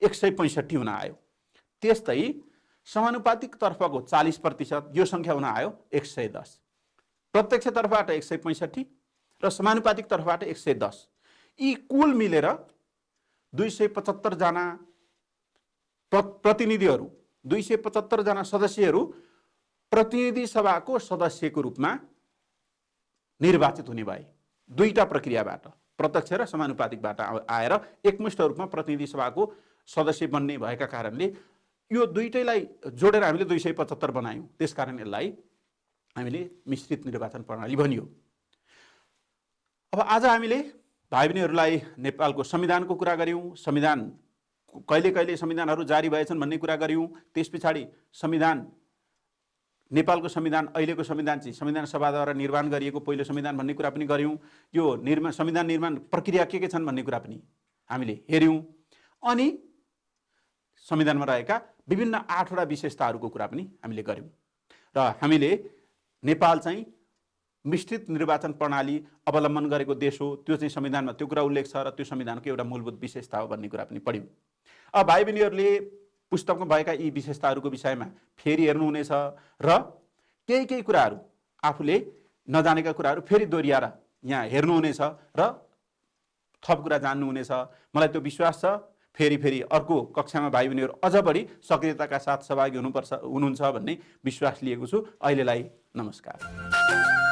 165 हुन आयो। त्यस्तै समानुपातिक तर्फको 40%, यो संख्या हुन आयो 110। प्रत्यक्ष तर्फबाट 165 र समानुपातिक तर्फबाट 110, यी कुल मिलेर 275 जना प्रतिनिधिहरू, 275 जना सदस्यहरू प्रतिनिधि सभाको सदस्यको रूपमा निर्वाचित हुने भए। दुईटा प्रक्रियाबाट, प्रत्यक्ष र समानुपातिकबाट आएर एकमुष्ट रूपमा प्रतिनिधि सभाको सदस्य बन्ने भएका कारणले यो दुईटैलाई जोडेर हामीले 275 बनायौं। त्यसकारण यसलाई हामीले मिश्रित निर्वाचन प्रणाली भनियो। अब आज हामीले भाइ बहिनीहरूलाई नेपालको संविधानको कुरा गर्यौं, संविधान कहिले संविधानहरू जारी भएछन् भन्ने कुरा गर्यौं। त्यसपछि संविधान, नेपालको संविधान, अहिलेको संविधान चाहिँ संविधान सभाद्वारा निर्माण गरिएको पहिलो संविधान भन्ने कुरा पनि गर्यौं। यो संविधान निर्माण प्रक्रिया के छन् भन्ने कुरा पनि हामीले हेर्यौं। अनि संविधानमा रहेका विभिन्न 8वटा विशेषताहरूको कुरा पनि हामीले गर्यौं। र हामीले नेपाल चाहिँ मिश्रित निर्वाचन प्रणाली अवलम्बन गरेको देश हो, त्यो चाहिँ संविधानमा त्यो कुरा उल्लेख छ र त्यो संविधानको एउटा मूलभूत विशेषता हो भन्ने कुरा पनि पढ्यौं। अब भाइ बहिनीहरूले पुस्तकमा भएका यी विशेषताहरूको विषयमा फेरि हेर्नुहुनेछ र केही कुराहरू आफूले नजानेका कुराहरू फेरि दोहोऱ्याएर यहाँ हेर्नुहुनेछ र थप कुरा जान्नुहुनेछ। मलाई त्यो विश्वास छ फेरि अर्को कक्षामा भाइ बहिनीहरू अझ बढी सक्रियताका साथ सहभागी हुनुहुन्छ भन्ने विश्वास लिएको छु। अहिलेलाई नमस्कार।